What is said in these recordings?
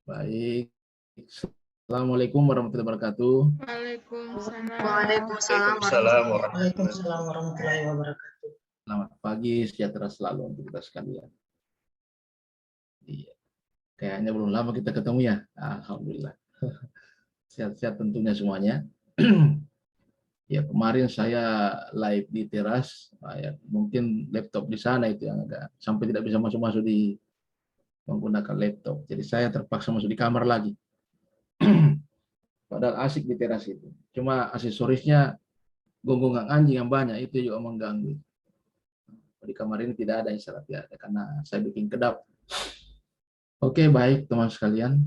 Baik. Assalamualaikum warahmatullahi wabarakatuh. Waalaikumsalam warahmatullahi wabarakatuh. Selamat pagi, sejahtera selalu untuk kita sekalian. Iya. Kayaknya belum lama kita ketemu ya. Alhamdulillah. Sehat-sehat tentunya semuanya. Ya, kemarin saya live di teras. Ya, mungkin laptop di sana itu yang agak sampai tidak bisa masuk-masuk di menggunakan laptop. Jadi saya terpaksa masuk di kamar lagi. Padahal asik di teras itu. Cuma aksesorisnya gonggongan anjing yang banyak itu juga mengganggu. Di kamar ini tidak ada istilah tidak ada karena saya bikin kedap. Oke, baik teman sekalian.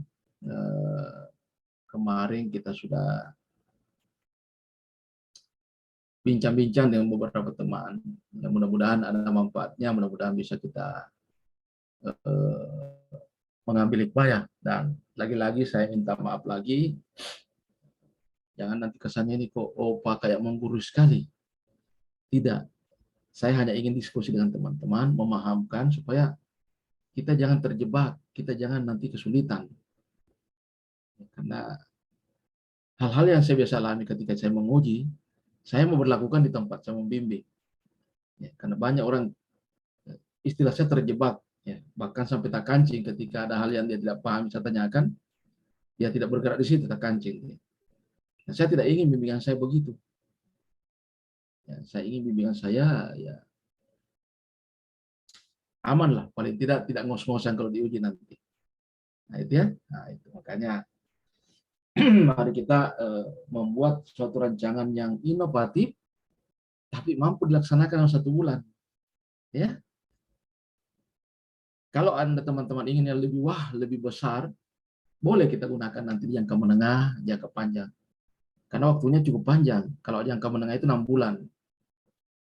Kemarin kita sudah bincang-bincang dengan beberapa teman. Ya, mudah-mudahan ada manfaatnya, mudah-mudahan bisa kita mengambil hikmah. Dan lagi-lagi saya minta maaf lagi. Jangan nanti kesannya ini kok opa kayak menggurui sekali. Tidak. Saya hanya ingin diskusi dengan teman-teman, memahamkan supaya kita jangan terjebak, kita jangan nanti kesulitan. Karena hal-hal yang saya biasa alami ketika saya menguji, saya memperlakukan di tempat saya membimbing. Ya, karena banyak orang istilah saya terjebak, ya, bahkan sampai tak kancing ketika ada hal yang dia tidak paham, saya tanyakan, dia tidak bergerak di situ, tak kancing. Ya. Nah, saya tidak ingin bimbingan saya begitu. Ya, saya ingin bimbingan saya ya aman lah, paling tidak ngos-ngosan kalau diuji nanti. Nah itu ya, nah itu makanya mari kita membuat suatu rancangan yang inovatif, tapi mampu dilaksanakan dalam 1 bulan. Ya, kalau Anda teman-teman ingin yang lebih besar, boleh kita gunakan nanti jangka menengah, jangka panjang. Karena waktunya cukup panjang. Kalau jangka menengah itu 6 bulan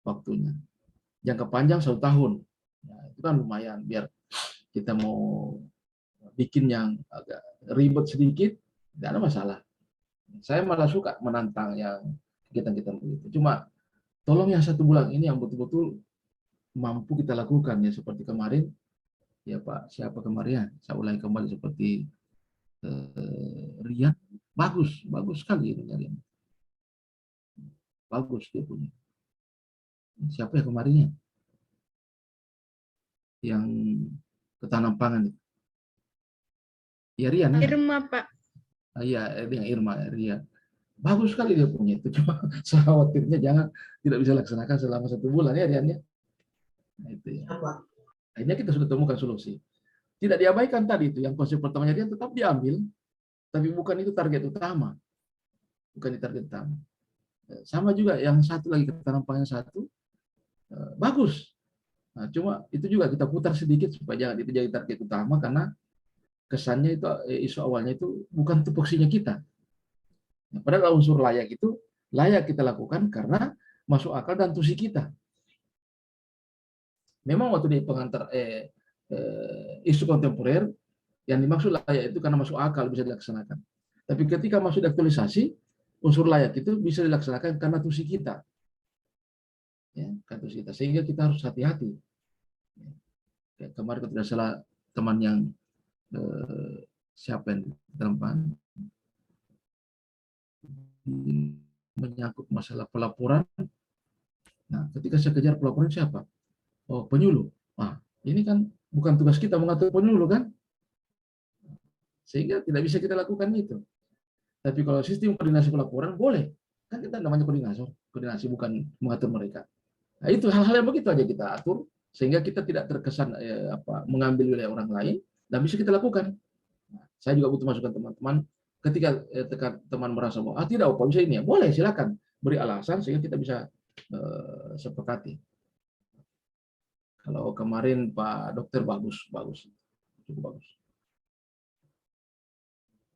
waktunya. Jangka panjang 1 tahun. Ya, itu kan lumayan. Biar kita mau bikin yang agak ribet sedikit, tidak ada masalah. Saya malah suka menantang yang kegiatan-kegiatan begitu. Cuma tolong yang 1 bulan ini yang betul-betul mampu kita lakukan ya seperti kemarin. Ya Pak, siapa kemarin ya? Saya ulangi kembali seperti Rian. Bagus sekali ini Rian. Bagus dia punya. Siapa ya kemarinnya? Yang ketahanan pangan itu. Ya Rian ya. Irma, Pak. Iya, yang Irma, Rian. Bagus sekali dia punya itu. Cuma saya khawatirnya jangan tidak bisa laksanakan selama 1 bulan ya Rian ya. Nah, itu ya. Akhirnya kita sudah temukan solusi. Tidak diabaikan tadi itu, yang konsep pertamanya dia tetap diambil, tapi bukan itu target utama. Bukan di target utama. Sama juga yang satu lagi ketahanan pangan satu, bagus. Nah, cuma itu juga kita putar sedikit supaya jangan itu jadi target utama karena kesannya itu isu awalnya itu bukan tupoksinya kita. Nah, padahal unsur layak itu layak kita lakukan karena masuk akal dan tusi kita. Memang waktu di pengantar isu kontemporer yang dimaksud layak itu karena masuk akal bisa dilaksanakan. Tapi ketika masuk di aktualisasi, unsur layak itu bisa dilaksanakan karena tusi kita. Ya, karena tusi kita. Sehingga kita harus hati-hati. Ya, kemarin tidak salah teman yang siapa yang terempan menyangkut masalah pelaporan. Nah, ketika saya kejar pelaporan siapa? Oh, penyuluh. Nah, ini kan bukan tugas kita mengatur penyuluh kan? Sehingga tidak bisa kita lakukan itu. Tapi kalau sistem koordinasi pelaporan boleh. Kan kita namanya koordinasi bukan mengatur mereka. Nah, itu hal-hal yang begitu aja kita atur sehingga kita tidak terkesan mengambil wilayah orang lain dan bisa kita lakukan. Nah, saya juga butuh masukan teman-teman. Ketika teman merasa bahwa tidak apa bisa ini ya, boleh silakan beri alasan sehingga kita bisa sepakati. Kalau kemarin Pak Dokter bagus, cukup bagus.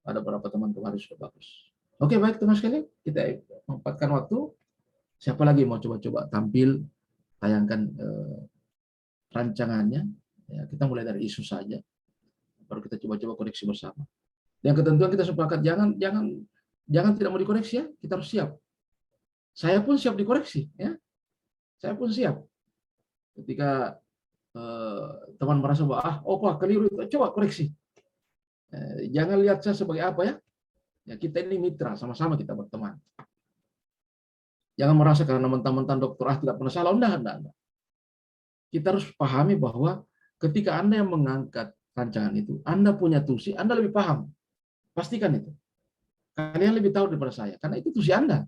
Ada beberapa teman kemarin sudah bagus. Oke, baik teman sekalian, kita memanfaatkan waktu. Siapa lagi mau coba-coba tampil, tayangkan rancangannya? Ya, kita mulai dari isu saja. Baru kita coba-coba koreksi bersama. Yang ketentuan kita sepakat jangan tidak mau dikoreksi ya, kita harus siap. Saya pun siap dikoreksi ya. Saya pun siap. Ketika teman merasa bahwa keliru itu, coba koreksi. Jangan lihat saya sebagai apa ya. Ya kita ini mitra, sama-sama kita berteman. Jangan merasa karena mentang-mentang dokter tidak pernah salah. Enggak. Kita harus pahami bahwa ketika Anda yang mengangkat rancangan itu, Anda punya tusi, Anda lebih paham. Pastikan itu. Kalian lebih tahu daripada saya, karena itu tusi Anda.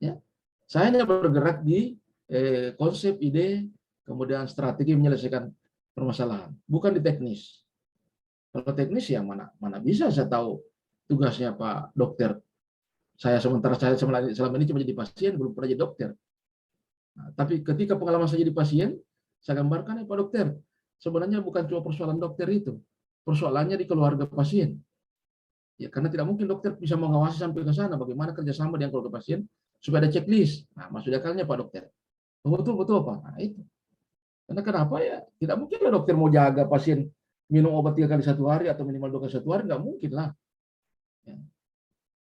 Ya. Saya hanya bergerak di konsep, ide, kemudian strategi menyelesaikan permasalahan, bukan di teknis. Kalau teknis ya mana bisa saya tahu tugasnya Pak Dokter. Sementara saya selama ini cuma jadi pasien, belum pernah jadi dokter. Nah, tapi ketika pengalaman saya jadi pasien, saya gambarkan ya Pak Dokter, sebenarnya bukan cuma persoalan dokter itu, persoalannya di keluarga pasien. Ya, karena tidak mungkin dokter bisa mengawasi sampai ke sana, bagaimana kerjasama dengan keluarga pasien, supaya ada checklist. Nah, maksud akalnya Pak Dokter. Betul Pak. Nah, itu. Karena kenapa ya? Tidak mungkin lah dokter mau jaga pasien minum obat 3 kali 1 hari atau minimal 2 kali 1 hari, nggak mungkin lah. Ya.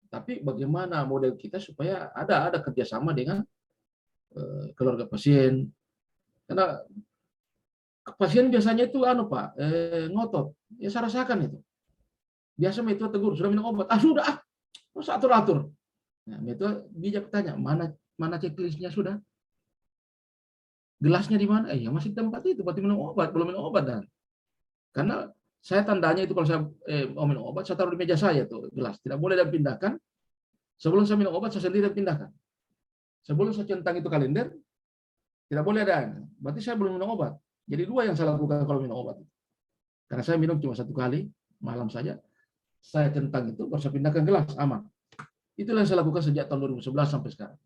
Tapi bagaimana model kita supaya ada kerjasama dengan keluarga pasien. Karena pasien biasanya itu Pak, ngotot. Ya saya rasakan itu. Biasa itu tegur, sudah minum obat. Sudah, masa atur-atur. Nah, itu bijak tanya, mana checklistnya sudah? Gelasnya di mana? Ya masih di tempat itu, berarti minum obat, belum minum obat dan. Karena saya tandanya itu kalau saya mau minum obat, saya taruh di meja saya tuh gelas. Tidak boleh dipindahkan. Sebelum saya minum obat, saya sendiri pindahkan. Sebelum saya centang itu kalender, tidak boleh ada. Berarti saya belum minum obat. Jadi 2 yang saya lakukan kalau minum obat. Karena saya minum cuma 1 kali, malam saja. Saya centang itu, baru saya pindahkan gelas, aman. Itulah yang saya lakukan sejak tahun 2011 sampai sekarang.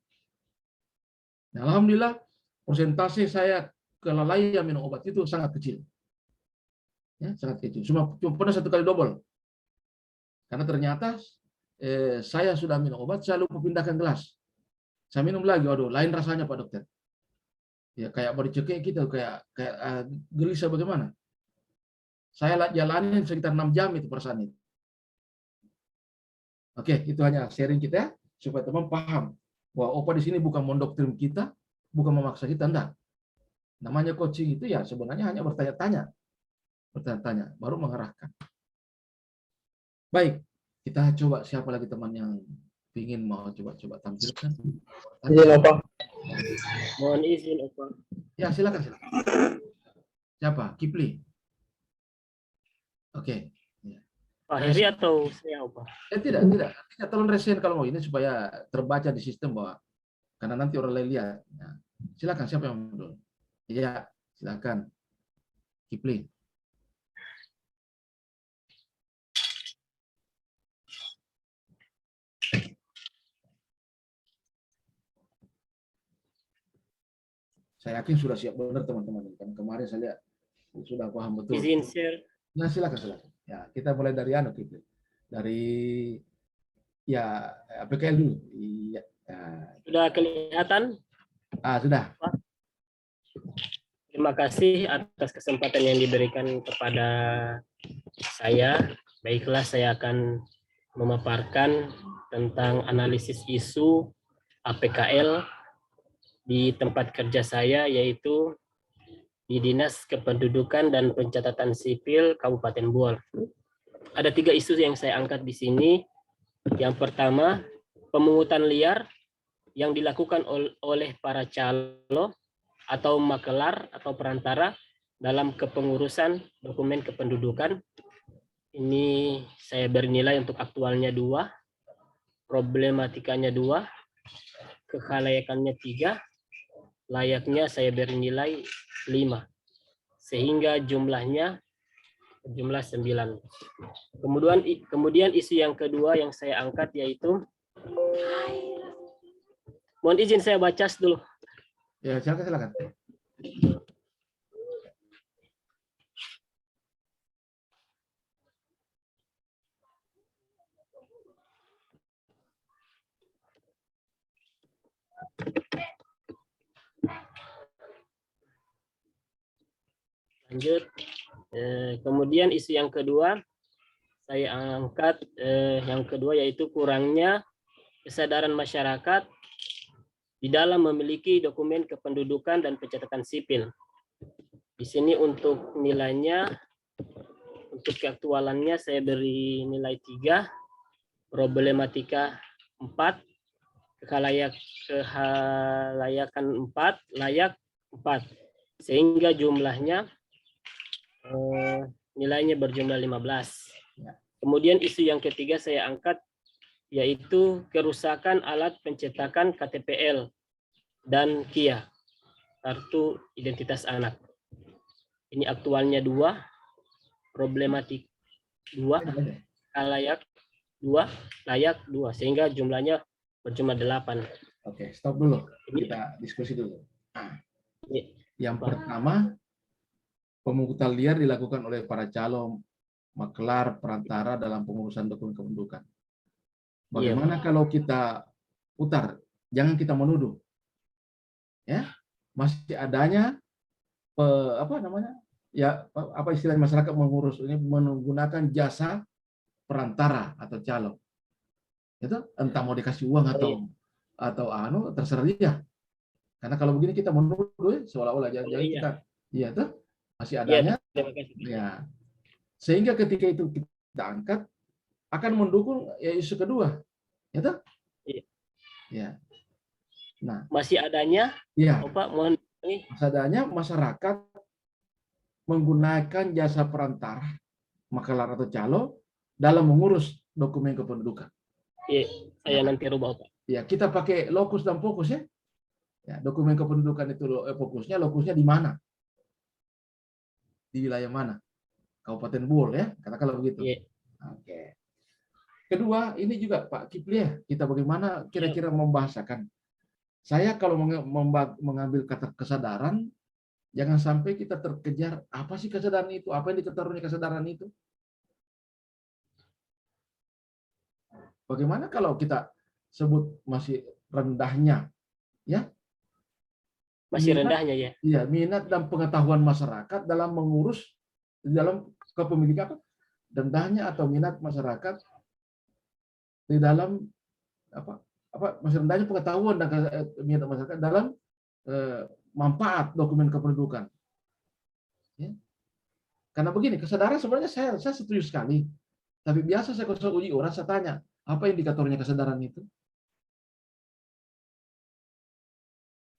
Nah, alhamdulillah, persentase saya kelalaian minum obat itu sangat kecil. Ya, sangat kecil. Cuma pernah 1 kali double. Karena ternyata saya sudah minum obat, saya lupa pindahkan gelas. Saya minum lagi, waduh, lain rasanya Pak Dokter. Ya kayak baru cekik gitu, kayak gelisah bagaimana. Saya jalanin sekitar 6 jam itu perasaan itu. Oke, itu hanya sharing kita supaya teman paham bahwa Opa di sini bukan mendoktrin kita, bukan memaksa kita, enggak. Namanya coaching itu ya sebenarnya hanya bertanya-tanya, baru mengarahkan. Baik, kita coba siapa lagi teman yang ingin mau coba tampilkan. Izin Opa. Mohon izin Opa. Ya silakan. Siapa? Kipli. Oke. Pak Heri atau saya Opa? Tidak. Tolong resen kalau mau ini supaya terbaca di sistem bahwa karena nanti orang lain lihat. Nah, silakan siapa yang mau? Iya, silakan. Kipli. Saya yakin sudah siap benar teman-teman. Kan kemarin saya lihat sudah paham betul. Izin share. Nah, silakan. Ya, kita mulai dari Kipli. Dari ya PKL dulu. Iya. Sudah kelihatan? Sudah. Terima kasih atas kesempatan yang diberikan kepada saya. Baiklah, saya akan memaparkan tentang analisis isu APKL di tempat kerja saya, yaitu di Dinas Kependudukan dan Pencatatan Sipil Kabupaten Buol. Ada 3 isu yang saya angkat di sini. Yang pertama, pemungutan liar yang dilakukan oleh para calo atau makelar atau perantara dalam kepengurusan dokumen kependudukan. Ini saya bernilai untuk aktualnya 2, problematikanya 2, kekhalayakannya 3, layaknya saya bernilai 5, sehingga jumlah 9. Kemudian isu yang kedua yang saya angkat yaitu, mohon izin saya baca dulu. Ya, silakan. Lanjut. Kemudian isu yang kedua saya angkat, yang kedua yaitu kurangnya kesadaran masyarakat di dalam memiliki dokumen kependudukan dan pencatatan sipil. Di sini untuk nilainya untuk keaktualannya saya beri nilai 3, problematika 4, kehalayakan 4, layak 4. Sehingga jumlahnya nilainya berjumlah 15. Kemudian isu yang ketiga saya angkat yaitu kerusakan alat pencetakan KTPL dan KIA, kartu identitas anak. Ini aktualnya 2, problematik 2, layak 2, layak 2, sehingga jumlahnya berjumlah 8. Oke, stop dulu. Kita diskusi dulu. Yang pertama, pemungutan liar dilakukan oleh para calon maklar perantara dalam pengurusan dokumen kependudukan. Bagaimana kalau kita putar? Jangan kita menuduh. Ya, masih adanya apa istilah masyarakat mengurus ini menggunakan jasa perantara atau calon. Itu entah mau dikasih uang atau terserah dia. Karena kalau begini kita menuduh seolah-olah jangan kita tuh masih adanya. Ya. Sehingga ketika itu kita angkat akan mendukung isu kedua. Ya toh? Ya. Nah, masih adanya masih adanya masyarakat menggunakan jasa perantara maklar atau calo dalam mengurus dokumen kependudukan. Iya, saya nanti rubah, Pak. Ya, kita pakai lokus dan fokus ya. Ya, dokumen kependudukan itu lokusnya di mana? Di wilayah mana? Kabupaten Bul ya, katakanlah begitu. Iya. Oke. Kedua, ini juga Pak Kifli ya, kita bagaimana kira-kira membahasakan. Saya kalau mengambil kata kesadaran, jangan sampai kita terkejar apa sih kesadaran itu, apa yang diketahui kesadaran itu. Bagaimana kalau kita sebut masih rendahnya, ya? Masih rendahnya ya. Iya, minat dan pengetahuan masyarakat dalam mengurus dalam kepemilikan, rendahnya atau minat masyarakat di dalam masih rendahnya pengetahuan dan minat masyarakat dalam manfaat dokumen kependudukan. Ya. Karena begini, kesadaran sebenarnya saya setuju sekali. Tapi biasa saya kalau uji orang, saya tanya, apa indikatornya kesadaran itu?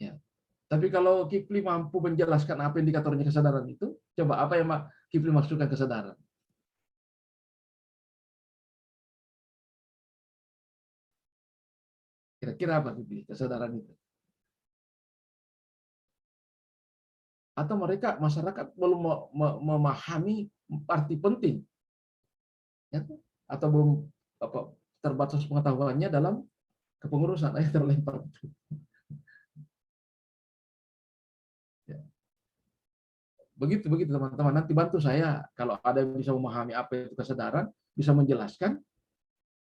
Ya. Tapi kalau Kifli mampu menjelaskan apa indikatornya kesadaran itu, coba apa yang Kifli maksudkan kesadaran? Kira-kira apa Kifli kesadaran itu? Atau masyarakat belum memahami arti penting, ya? Atau belum terbatas pengetahuannya dalam kepengurusan terlempar. Ya. Begitu teman-teman, nanti bantu saya kalau ada yang bisa memahami apa itu kesadaran, bisa menjelaskan.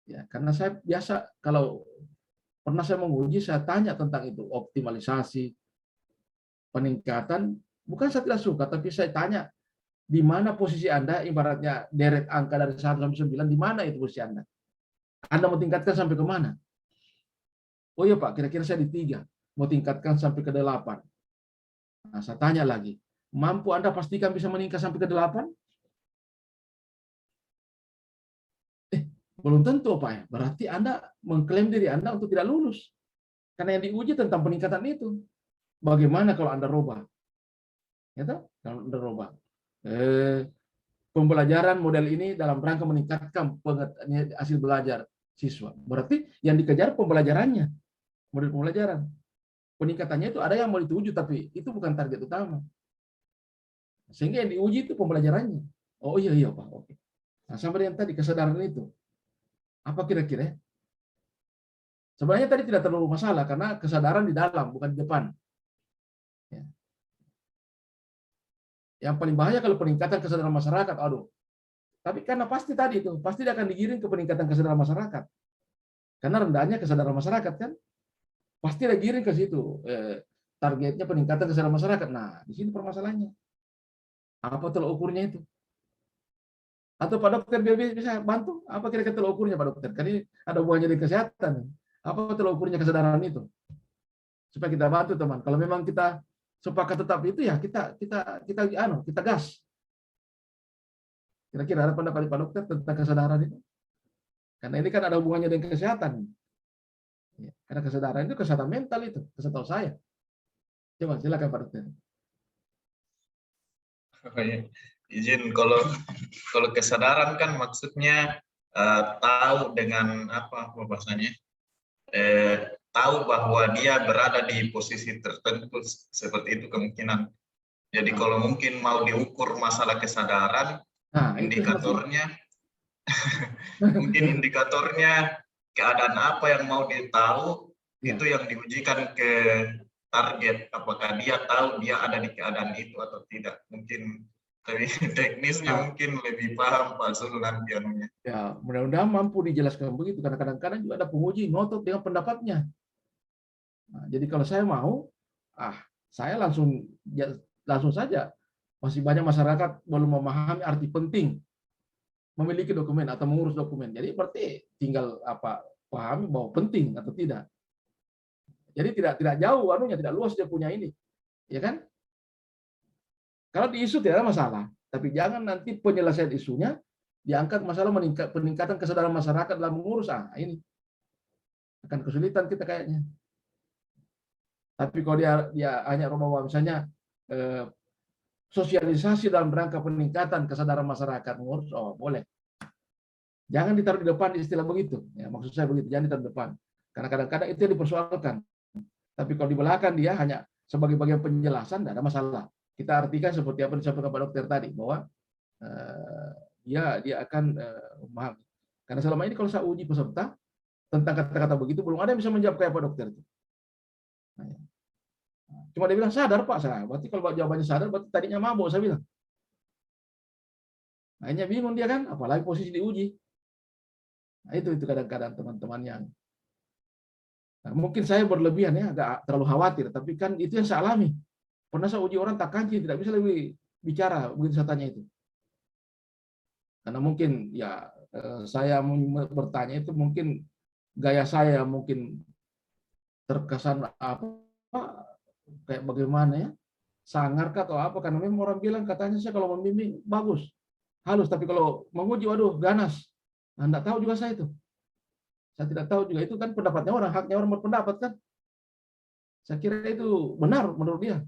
Ya, karena saya biasa kalau pernah saya menguji, saya tanya tentang itu, optimalisasi, peningkatan. Bukan saya tidak suka, tapi saya tanya, di mana posisi Anda, ibaratnya deret angka dari 1 sampai 9, di mana itu posisi Anda? Anda mau tingkatkan sampai ke mana? Oh iya Pak, kira-kira saya di 3, mau tingkatkan sampai ke 8. Nah, saya tanya lagi, mampu Anda pastikan bisa meningkat sampai ke 8? Belum tentu Pak ya, berarti Anda mengklaim diri Anda untuk tidak lulus. Karena yang diuji tentang peningkatan itu. Bagaimana kalau Anda robah? Ya toh? Kalau Anda robah. Pembelajaran model ini dalam rangka meningkatkan hasil belajar siswa. Berarti yang dikejar pembelajarannya, model pembelajaran. Peningkatannya itu ada yang mau dituju, tapi itu bukan target utama. Sehingga yang diuji itu pembelajarannya. Oh iya Pak, oke. Nah, sama dengan tadi kesadaran itu. Apa kira-kira? Sebenarnya tadi tidak terlalu masalah karena kesadaran di dalam, bukan di depan. Ya. Yang paling bahaya kalau peningkatan kesadaran masyarakat, aduh. Tapi karena pasti tadi itu, pasti dia akan digiring ke peningkatan kesadaran masyarakat. Karena rendahnya kesadaran masyarakat kan, pasti dia giring ke situ. Targetnya peningkatan kesadaran masyarakat. Nah, di sini permasalahannya. Apa tolak ukurnya itu? Atau Pak Dokter bisa bantu? Apa kira-kira tolak ukurnya Pak Dokter? Karena ini ada hubungannya dengan kesehatan. Apa tolak ukurnya kesadaran itu? Supaya kita bantu teman. Kalau memang kita sepakat tetap itu ya kita gas. Kira-kira ada pendapat Pak Dokter tentang kesadaran itu? Karena ini kan ada hubungannya dengan kesehatan. Ya, karena kesadaran itu kesehatan mental itu, setahu saya. Coba silakan Pak Dokter. Oh, iya. Izin, kalau kesadaran kan maksudnya tahu dengan apa bahasanya, tahu bahwa dia berada di posisi tertentu, seperti itu kemungkinan. Jadi kalau mungkin mau diukur masalah kesadaran, indikatornya mungkin indikatornya keadaan apa yang mau ditahu, itu yang diujikan ke target, apakah dia tahu dia ada di keadaan itu atau tidak. Mungkin lebih teknisnya mungkin lebih paham Pak Zul nanti anunya. Ya, mudah-mudahan mampu dijelaskan begitu, karena kadang-kadang juga ada penguji ngotot dengan pendapatnya. Nah, jadi kalau saya mau, saya langsung saja. Masih banyak masyarakat belum memahami arti penting memiliki dokumen atau mengurus dokumen. Jadi berarti tinggal pahami bahwa penting atau tidak. Jadi tidak jauh anunya, tidak luas dia punya ini. Ya kan? Kalau di isu tidak ada masalah, tapi jangan nanti penyelesaian isunya diangkat masalah peningkatan kesadaran masyarakat dalam mengurus. Ini akan kesulitan kita kayaknya. Tapi kalau dia hanya bahwa misalnya sosialisasi dalam rangka peningkatan kesadaran masyarakat mengurus, boleh. Jangan ditaruh di depan istilah begitu. Ya, maksud saya begitu, jangan ditaruh di depan. Karena kadang-kadang itu yang dipersoalkan. Tapi kalau di belakang dia hanya sebagai bagian penjelasan, tidak ada masalah. Kita artikan seperti apa yang disampaikan Pak Dokter tadi, bahwa dia akan memahami. Karena selama ini kalau saya uji peserta tentang kata-kata begitu, belum ada yang bisa menjawab kayak Pak Dokter. Cuma dia bilang sadar Pak, berarti kalau jawabannya sadar, berarti tadinya mabuk, saya bilang. Akhirnya bingung dia kan, apalagi posisi diuji. Nah, itu kadang-kadang teman-teman yang mungkin saya berlebihan ya, agak terlalu khawatir, tapi kan itu yang saya alami. Pernah saya uji orang tak kancing, tidak bisa lebih bicara begitu saya tanya itu. Karena mungkin ya saya bertanya itu mungkin gaya saya mungkin terkesan kayak bagaimana ya, sangar atau apa, karena memang orang bilang katanya saya kalau membimbing bagus, halus, tapi kalau menguji waduh ganas. Nah, enggak tahu juga saya itu. Saya tidak tahu juga, itu kan pendapatnya orang, haknya orang berpendapat kan. Saya kira itu benar menurut dia.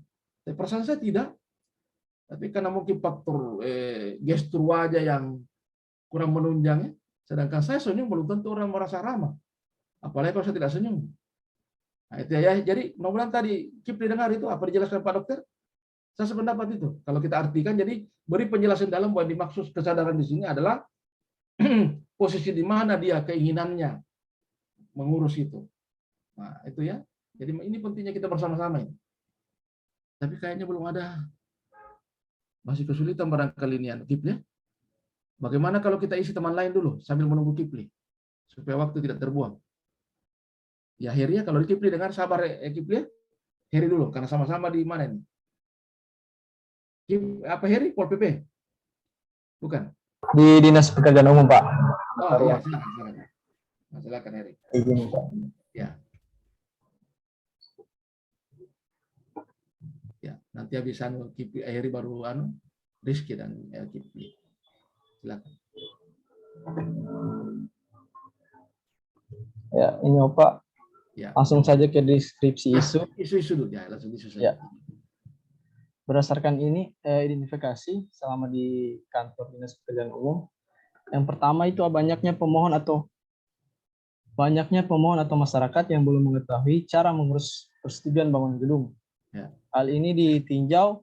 Tapi perasaan saya tidak. Tapi karena mungkin faktor gestur wajah yang kurang menunjang ya. Sedangkan saya senyum belum tentu orang merasa ramah. Apalagi kalau saya tidak senyum. Nah, itu ya. Jadi mudah-mudahan tadi Kipli dengar itu apa dijelaskan Pak Dokter. Saya sependapat itu. Kalau kita artikan, jadi beri penjelasan dalam bahwa dimaksud kesadaran di sini adalah posisi di mana dia keinginannya mengurus itu. Nah, itu ya. Jadi ini pentingnya kita bersama-sama ini. Tapi kayaknya belum ada. Masih kesulitan barangkali ini Kipli. Bagaimana kalau kita isi teman lain dulu sambil menunggu Kipli supaya waktu tidak terbuang. Ya Heri ya, kalau di Kipli dengar sabar Kipli. Heri dulu karena sama-sama di mana ini? Apa Heri? Pol PP? Bukan. Di Dinas Pekerjaan Umum, Pak. Oh iya, silakan. Silakan Heri. Izin, Pak. Ya. Ya, nanti habis Kipli Heri baru Rizky dan Kipli. Silakan. Ya, ini Pak. Ya. Langsung saja ke deskripsi isu. Isu-isu dulu ya, langsung isu saja. Ya. Berdasarkan ini identifikasi selama di kantor Dinas Pekerjaan Umum. Yang pertama itu banyaknya pemohon atau masyarakat yang belum mengetahui cara mengurus persetujuan bangunan gedung. Ya. Hal ini ditinjau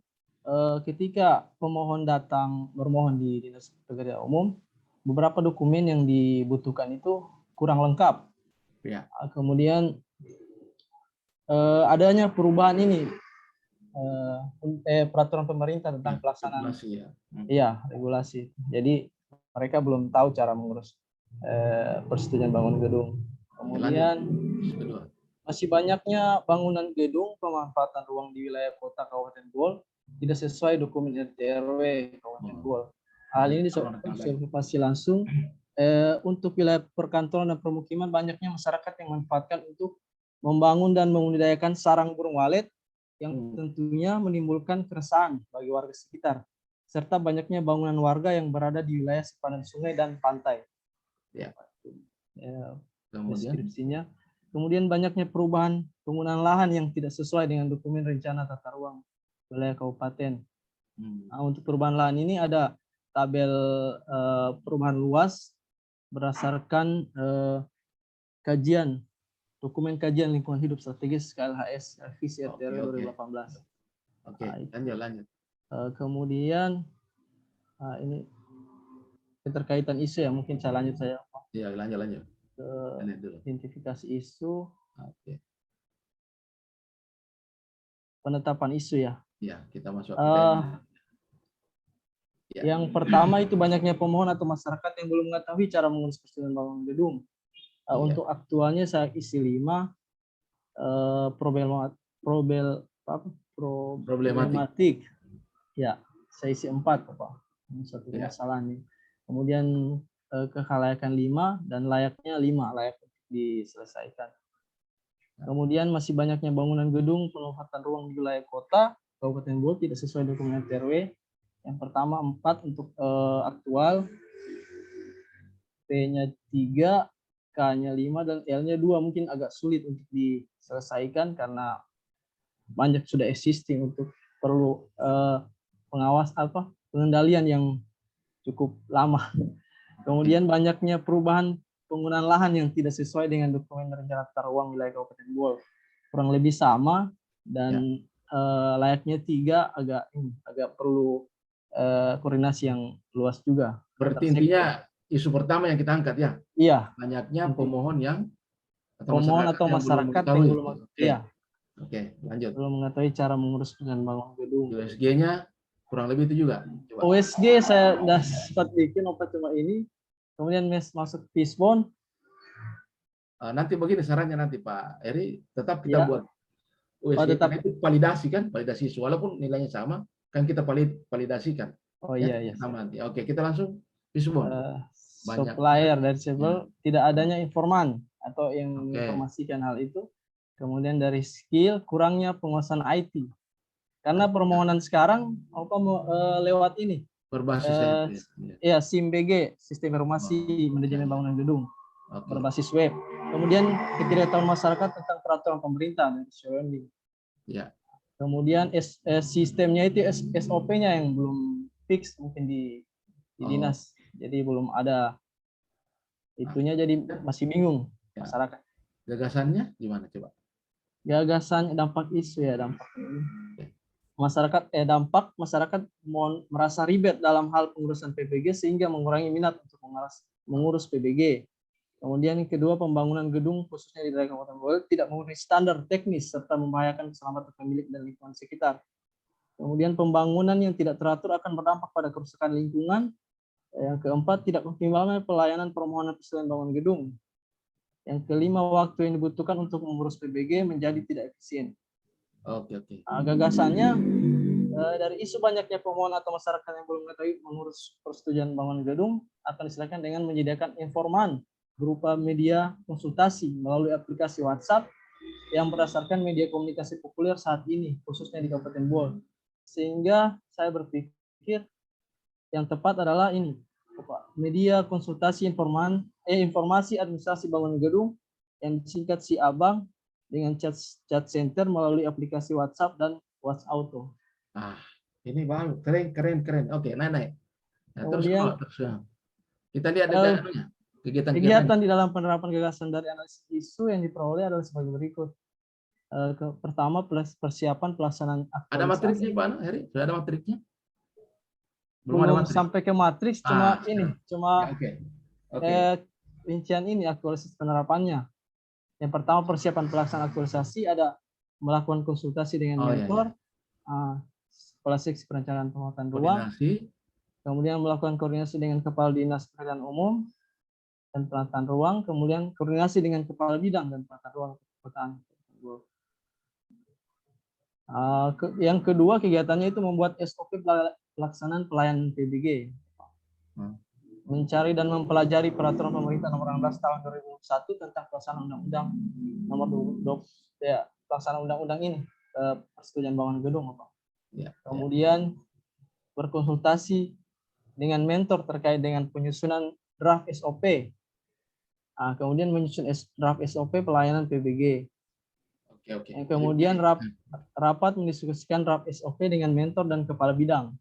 ketika pemohon datang bermohon di Dinas Pekerjaan Umum, beberapa dokumen yang dibutuhkan itu kurang lengkap. Ya. Kemudian adanya perubahan ini peraturan pemerintah tentang pelaksanaan regulasi. Jadi mereka belum tahu cara mengurus persetujuan bangunan gedung. Kemudian masih banyaknya bangunan gedung pemanfaatan ruang di wilayah kota Kabupaten Gol tidak sesuai dokumen RT/RW Kabupaten Gol. Hal ini diobservasi langsung untuk wilayah perkantoran dan permukiman, banyaknya masyarakat yang memanfaatkan untuk membangun dan membudidayakan sarang burung walet yang tentunya menimbulkan keresahan bagi warga sekitar. serta banyaknya bangunan warga yang berada di wilayah sepanjang sungai dan pantai. Ya. Ya, Kemudian, deskripsinya. Kemudian banyaknya perubahan penggunaan lahan yang tidak sesuai dengan dokumen rencana tata ruang wilayah kabupaten. Nah, untuk perubahan lahan ini ada tabel perubahan luas berdasarkan dokumen kajian lingkungan hidup strategis KLHS revisi RTRW 2018. Oke, lanjut. Kemudian ini keterkaitan isu ya, mungkin saya lanjut saya. Ya, lanjut. Ke identifikasi isu. Oke. Penetapan isu ya. Ya, kita masuk. Yang pertama itu banyaknya pemohon atau masyarakat yang belum mengetahui cara mengurus persetujuan bangunan gedung. Untuk aktualnya saya isi 5 problematik. Ya, saya isi 4 Bapak. Satu masalah nih. Kemudian kelayakan 5 dan layaknya 5 layak diselesaikan. Kemudian masih banyaknya bangunan gedung pemanfaatan ruang di wilayah kota Kabupaten Bogor tidak sesuai dokumen RW. Yang pertama 4 untuk aktual, P-nya 3, K-nya 5 dan L-nya 2 mungkin agak sulit untuk diselesaikan karena banyak sudah existing untuk perlu pengendalian yang cukup lama. Kemudian banyaknya perubahan penggunaan lahan yang tidak sesuai dengan dokumen rencana tata ruang wilayah Kabupaten Bogor. Kurang lebih sama dan layaknya 3 agak perlu koordinasi yang luas juga. Berarti intinya isu pertama yang kita angkat ya? Iya. Banyaknya pemohon atau masyarakat yang belum mengetahui. Iya. Oke, lanjut. Belum mengetahui cara mengurus dengan bangun gedung. USG-nya kurang lebih itu juga. Coba. USG saya sudah sempat bikin cuma ini. Kemudian masuk Fishbone. Nanti begini sarannya nanti Pak Eri, tetap kita buat USG tetap itu validasi kan, validasi isu walaupun nilainya sama kan kita validasikan. Oh iya. Sama nanti. Oke, kita langsung Fishbone. Supplier dari Sebel tidak adanya informan atau yang menginformasikan hal itu. Kemudian dari skill kurangnya penguasaan IT. Karena permohonan sekarang lewat ini. Berbasis SIMBG, Sistem Informasi Manajemen Bangunan Gedung. Berbasis web. Kemudian ketidaktahuan masyarakat tentang peraturan pemerintah dari SWMD. Ya. Kemudian sistemnya itu SOP-nya yang belum fix mungkin di dinas. Jadi belum ada itunya, jadi masih bingung masyarakat. Gagasannya gimana coba? Gagasan dampak isu ya, dampak dampak masyarakat merasa ribet dalam hal pengurusan PBG sehingga mengurangi minat untuk mengurus PBG. Kemudian yang kedua, pembangunan gedung khususnya di daerah Kabupaten Bogor tidak memenuhi standar teknis serta membahayakan keselamatan pemilik dan lingkungan sekitar. Kemudian pembangunan yang tidak teratur akan berdampak pada kerusakan lingkungan. Yang keempat, tidak optimalnya pelayanan permohonan persetujuan bangunan gedung. Yang kelima, waktu yang dibutuhkan untuk mengurus PBG menjadi tidak efisien. Oke. Gagasannya dari isu banyaknya pemohon atau masyarakat yang belum mengetahui mengurus persetujuan bangunan gedung akan diselesaikan dengan menyediakan informan berupa media konsultasi melalui aplikasi WhatsApp yang berdasarkan media komunikasi populer saat ini khususnya di Kabupaten Bogor. Sehingga saya berpikir yang tepat adalah ini, media konsultasi informasi administrasi bangunan gedung yang disingkat si Abang dengan chat center melalui aplikasi WhatsApp dan WhatsApp Auto. Ini baru keren. Oke, naik. Nah, kemudian terus kita lihat ada kegiatan di dalam penerapan gagasan dari analisis isu yang diperoleh adalah sebagai berikut. Pertama, persiapan pelaksanaan aktualisasi. Ada matriknya Pak Heri? Sudah ada matriknya? Belum sampai ke matriks, cuma rincian ini aktualisasi penerapannya. Yang pertama, persiapan pelaksanaan aktualisasi ada melakukan konsultasi dengan mentor, kepala seksi perencanaan pemetaan ruang, kemudian melakukan koordinasi dengan kepala dinas pekerjaan umum dan penataan ruang, kemudian koordinasi dengan kepala bidang dan penataan ruang pemetaan. Yang kedua, kegiatannya itu membuat SOP pelaksanaan pelayanan PBG, mencari dan mempelajari peraturan pemerintah nomor 16 tahun 2001 tentang pelaksanaan undang-undang nomor 20 pelaksanaan undang-undang ini persetujuan bangunan gedung, Kemudian berkonsultasi dengan mentor terkait dengan penyusunan draft SOP. Kemudian menyusun draft SOP pelayanan PBG. Oke. Kemudian rapat mendiskusikan draft SOP dengan mentor dan kepala bidang.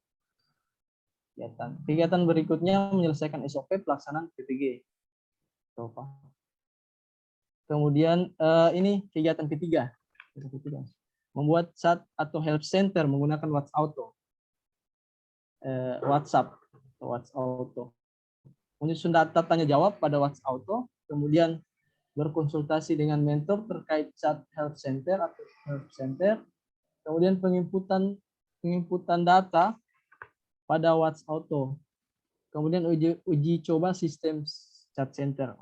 Kegiatan berikutnya menyelesaikan SOP pelaksanaan PPG. Kemudian ini kegiatan ketiga. Membuat chat atau help center menggunakan WhatsApp Auto. Menyusun data tanya jawab pada WhatsApp Auto, kemudian berkonsultasi dengan mentor terkait chat help center, kemudian pengimputan data pada WhatsApp Auto, kemudian uji coba sistem chat center.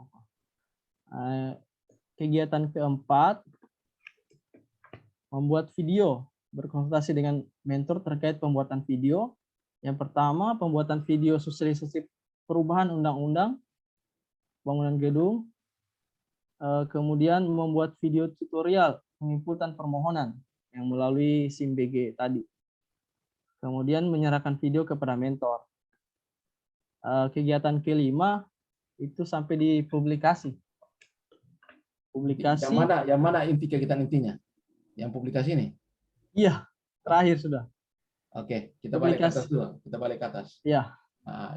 Kegiatan keempat, membuat video, berkonsultasi dengan mentor terkait pembuatan video. Yang pertama, pembuatan video sosialisasi perubahan undang-undang bangunan gedung, kemudian membuat video tutorial penginputan permohonan yang melalui SIM-BG tadi. Kemudian menyerahkan video kepada mentor. Kegiatan kelima itu sampai di publikasi. Yang mana inti kegiatan intinya? Yang publikasi ini? Iya, terakhir sudah. Oke, kita balik ke atas dulu. Kita balik ke atas. Iya.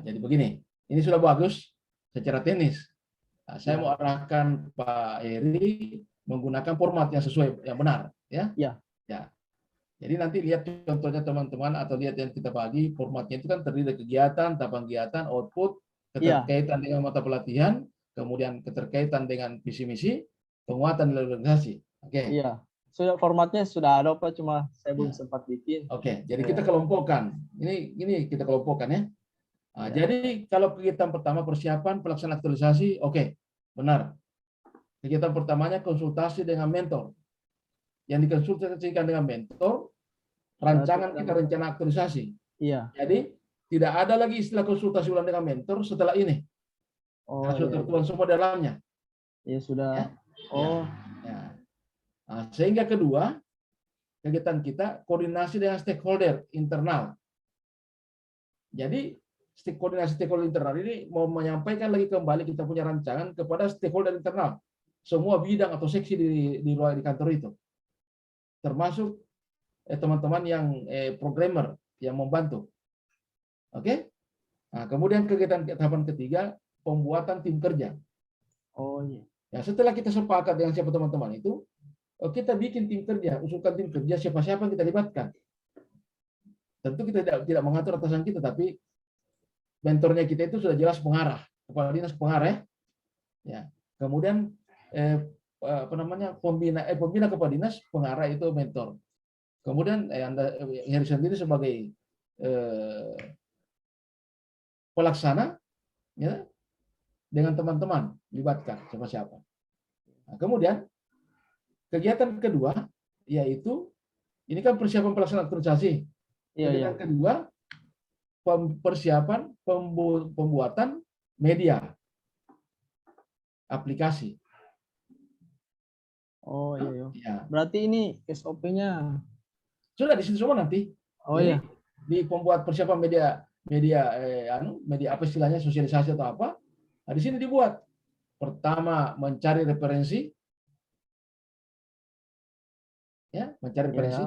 Jadi begini, ini sudah bagus secara teknis. Saya mau arahkan Pak Heri menggunakan format yang sesuai, yang benar, ya. Ya. Jadi nanti lihat contohnya teman-teman atau lihat yang kita bagi formatnya itu kan terdiri dari kegiatan, tabang kegiatan, output, keterkaitan dengan mata pelatihan, kemudian keterkaitan dengan visi misi, penguatan nilai organisasi. Oke. Iya. Sudah formatnya sudah ada Pak, cuma saya belum sempat bikin. Oke, jadi kita kelompokkan. Ini kita kelompokkan ya. Jadi kalau kegiatan pertama persiapan pelaksanaan aktualisasi, oke, benar. Kegiatan pertamanya konsultasi dengan mentor. Yang dikonsultasikan dengan mentor, rancangan kita rencana aktualisasi. Iya. Jadi tidak ada lagi istilah konsultasi ulang dengan mentor setelah ini. Sudah tertuang semua dalamnya. Ya sudah. Ya. Sehingga kedua, kegiatan kita koordinasi dengan stakeholder internal. Jadi koordinasi stakeholder internal ini mau menyampaikan lagi kembali kita punya rancangan kepada stakeholder internal, semua bidang atau seksi di kantor itu, termasuk teman-teman yang programmer yang membantu. Oke. Kemudian kegiatan tahapan ketiga, pembuatan tim kerja. Ya, setelah kita sepakat dengan siapa teman-teman itu, kita bikin tim kerja, usulkan tim kerja siapa-siapa yang kita libatkan. Tentu kita tidak mengatur atasan kita, tapi mentornya kita itu sudah jelas pengarah, kepala dinas pengarah ya. Kemudian pembina kepala dinas pengarah itu mentor. Kemudian Anda Heri sendiri sebagai pelaksana ya, dengan teman-teman libatkan siapa-siapa. Kemudian kegiatan kedua yaitu ini kan persiapan pelaksanaan aktualisasi. Kegiatan kedua persiapan pembuatan media aplikasi. Iya. Berarti ini SOP-nya sudah di situ semua nanti. Di pembuat persiapan media apa istilahnya, sosialisasi atau apa. Di sini dibuat. Pertama, mencari referensi. Ya, mencari referensi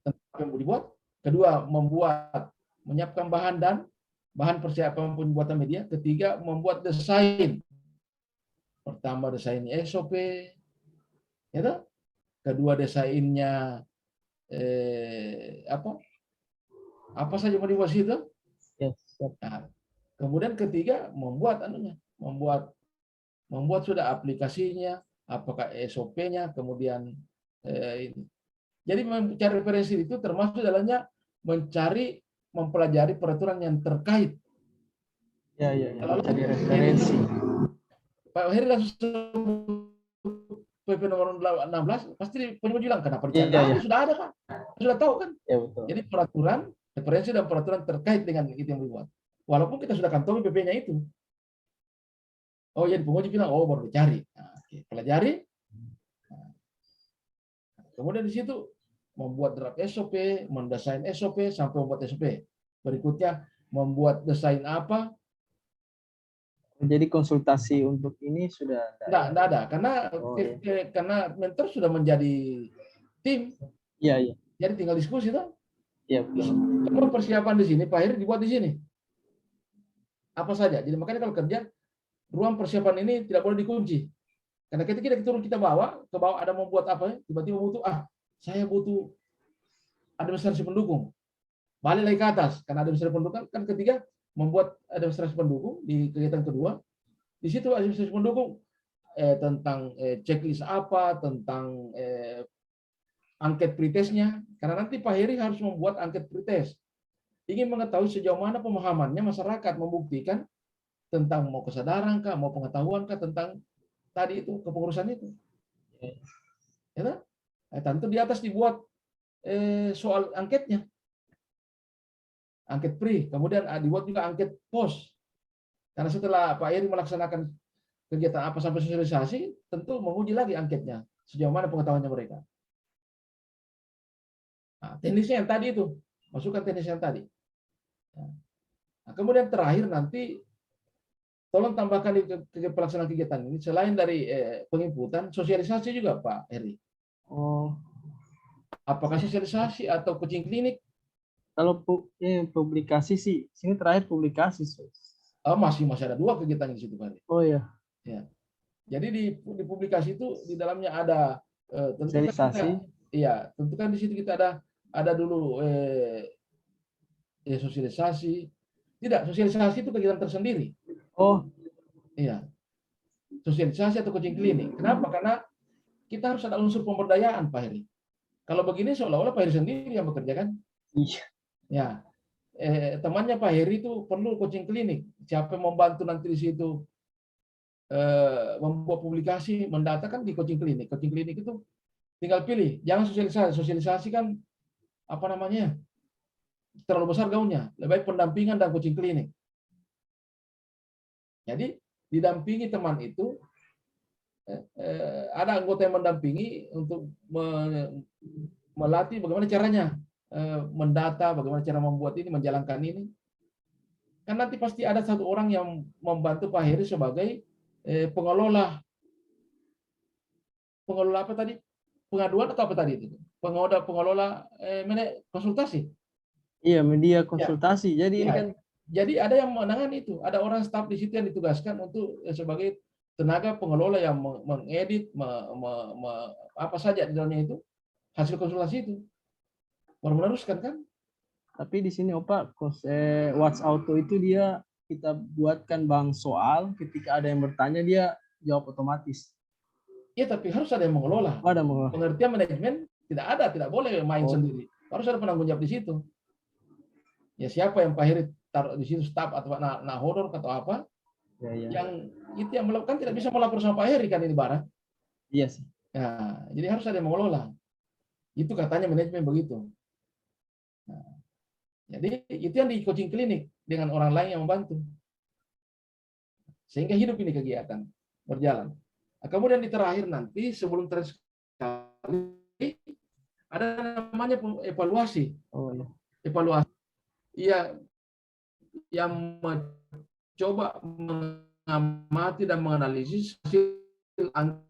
tentang apa yang mau dibuat. Kedua, menyiapkan bahan persiapan pembuatan media. Ketiga, membuat desain. Pertama, desain SOP. Ya, kedua, desainnya apa saja mau dibuat situ. Nah, kemudian ketiga, membuat sudah aplikasinya, apakah SOP-nya, kemudian ini. Jadi mencari referensi itu termasuk dalamnya mempelajari peraturan yang terkait. Mencari referensi. Pak Heri langsung PP nomor 16 pasti penyidik bilang kenapa dicari? Sudah ada kan? Sudah tahu kan? Ya, betul. Jadi peraturan, referensi dan peraturan terkait dengan itu yang dibuat. Walaupun kita sudah kantongi PP-nya itu. Jadi penguji bilang, baru dicari. Pelajari. Kemudian di situ membuat draft SOP, mendesain SOP, sampai membuat SOP. Berikutnya membuat desain apa. Jadi konsultasi untuk ini sudah Enggak ada karena mentor sudah menjadi tim. Iya. Jadi tinggal diskusi tuh. Iya. Semua persiapan di sini Pak Heri dibuat di sini. Apa saja. Jadi makanya kalau kerja ruang persiapan ini tidak boleh dikunci. Karena ketika kita turun kita bawa ke bawah ada mau buat apa, tiba-tiba butuh saya butuh administrasi pendukung. Balik lagi ke atas karena administrasi pendukung kan ketiga membuat administrasi pendukung di kegiatan kedua. Di situ administrasi pendukung tentang checklist apa, tentang angket pretestnya. Karena nanti Pak Heri harus membuat angket pretest. Ingin mengetahui sejauh mana pemahamannya masyarakat membuktikan tentang mau kesadaran kah, mau pengetahuan kah tentang tadi itu kepengurusan itu. Ya, tentu di atas dibuat soal angketnya. Angket pre, kemudian dibuat juga angket post. Karena setelah Pak Heri melaksanakan kegiatan apa sampai sosialisasi, tentu menguji lagi angketnya, sejauh mana pengetahuannya mereka. Nah, teknisnya yang tadi itu, masukkan teknisnya yang tadi. Nah, kemudian terakhir nanti, tolong tambahkan di pelaksanaan kegiatan ini, selain dari penginputan, sosialisasi juga Pak Heri. Apakah sosialisasi atau coaching klinik? Kalau publikasi sih, sini terakhir publikasi. Masih ada 2 kegiatan di situ Pak. Oh iya. Ya. Jadi di publikasi itu di dalamnya ada sosialisasi. Iya, tentu kan di situ kita ada dulu sosialisasi. Tidak, sosialisasi itu kegiatan tersendiri. Oh. Iya. Sosialisasi atau coaching klinik. Kenapa? Karena kita harus ada unsur pemberdayaan Pak Heri. Kalau begini seolah-olah Pak Heri sendiri yang bekerja kan? Iya. Ya, temannya Pak Heri itu perlu coaching klinik. Siapa yang membantu nanti di situ membuat publikasi, mendata kan di coaching klinik. Coaching klinik itu tinggal pilih, jangan sosialisasi. Sosialisasi kan apa namanya? Terlalu besar gaunnya. Lebih baik pendampingan dan coaching klinik. Jadi didampingi teman itu, ada anggota yang mendampingi untuk melatih bagaimana caranya mendata, bagaimana cara membuat ini, menjalankan ini. Kan nanti pasti ada satu orang yang membantu Pak Heri sebagai pengelola apa tadi? Pengaduan atau apa tadi itu? Pengelola konsultasi. Iya, media konsultasi. Ya. Jadi ini kan jadi ada yang menangani itu, ada orang staf di situ yang ditugaskan untuk sebagai tenaga pengelola yang mengedit, apa saja di dalamnya itu hasil konsultasi itu. Meneruskan kan? Tapi di sini Opa, Watch Auto itu dia kita buatkan bank soal, ketika ada yang bertanya dia jawab otomatis. Iya, tapi harus ada yang mengelola. Ada mengelola. Pengertian manajemen tidak boleh main sendiri. Harus ada penanggung jawab di situ. Ya siapa yang Pak Heri taruh di situ, staf atau nahodor atau apa? Ya. Yang itu yang melakukan tidak bisa melapor sama Pak Heri kan ini barang. Iya sih. Ya, jadi harus ada yang mengelola. Itu katanya manajemen begitu. Nah, jadi itu yang di coaching klinik dengan orang lain yang membantu. Sehingga hidup ini kegiatan berjalan. Nah, kemudian di terakhir nanti sebelum terakhir sekali ada namanya evaluasi. Oh iya. Evaluasi. Iya, yang mencoba mengamati dan menganalisis hasil angket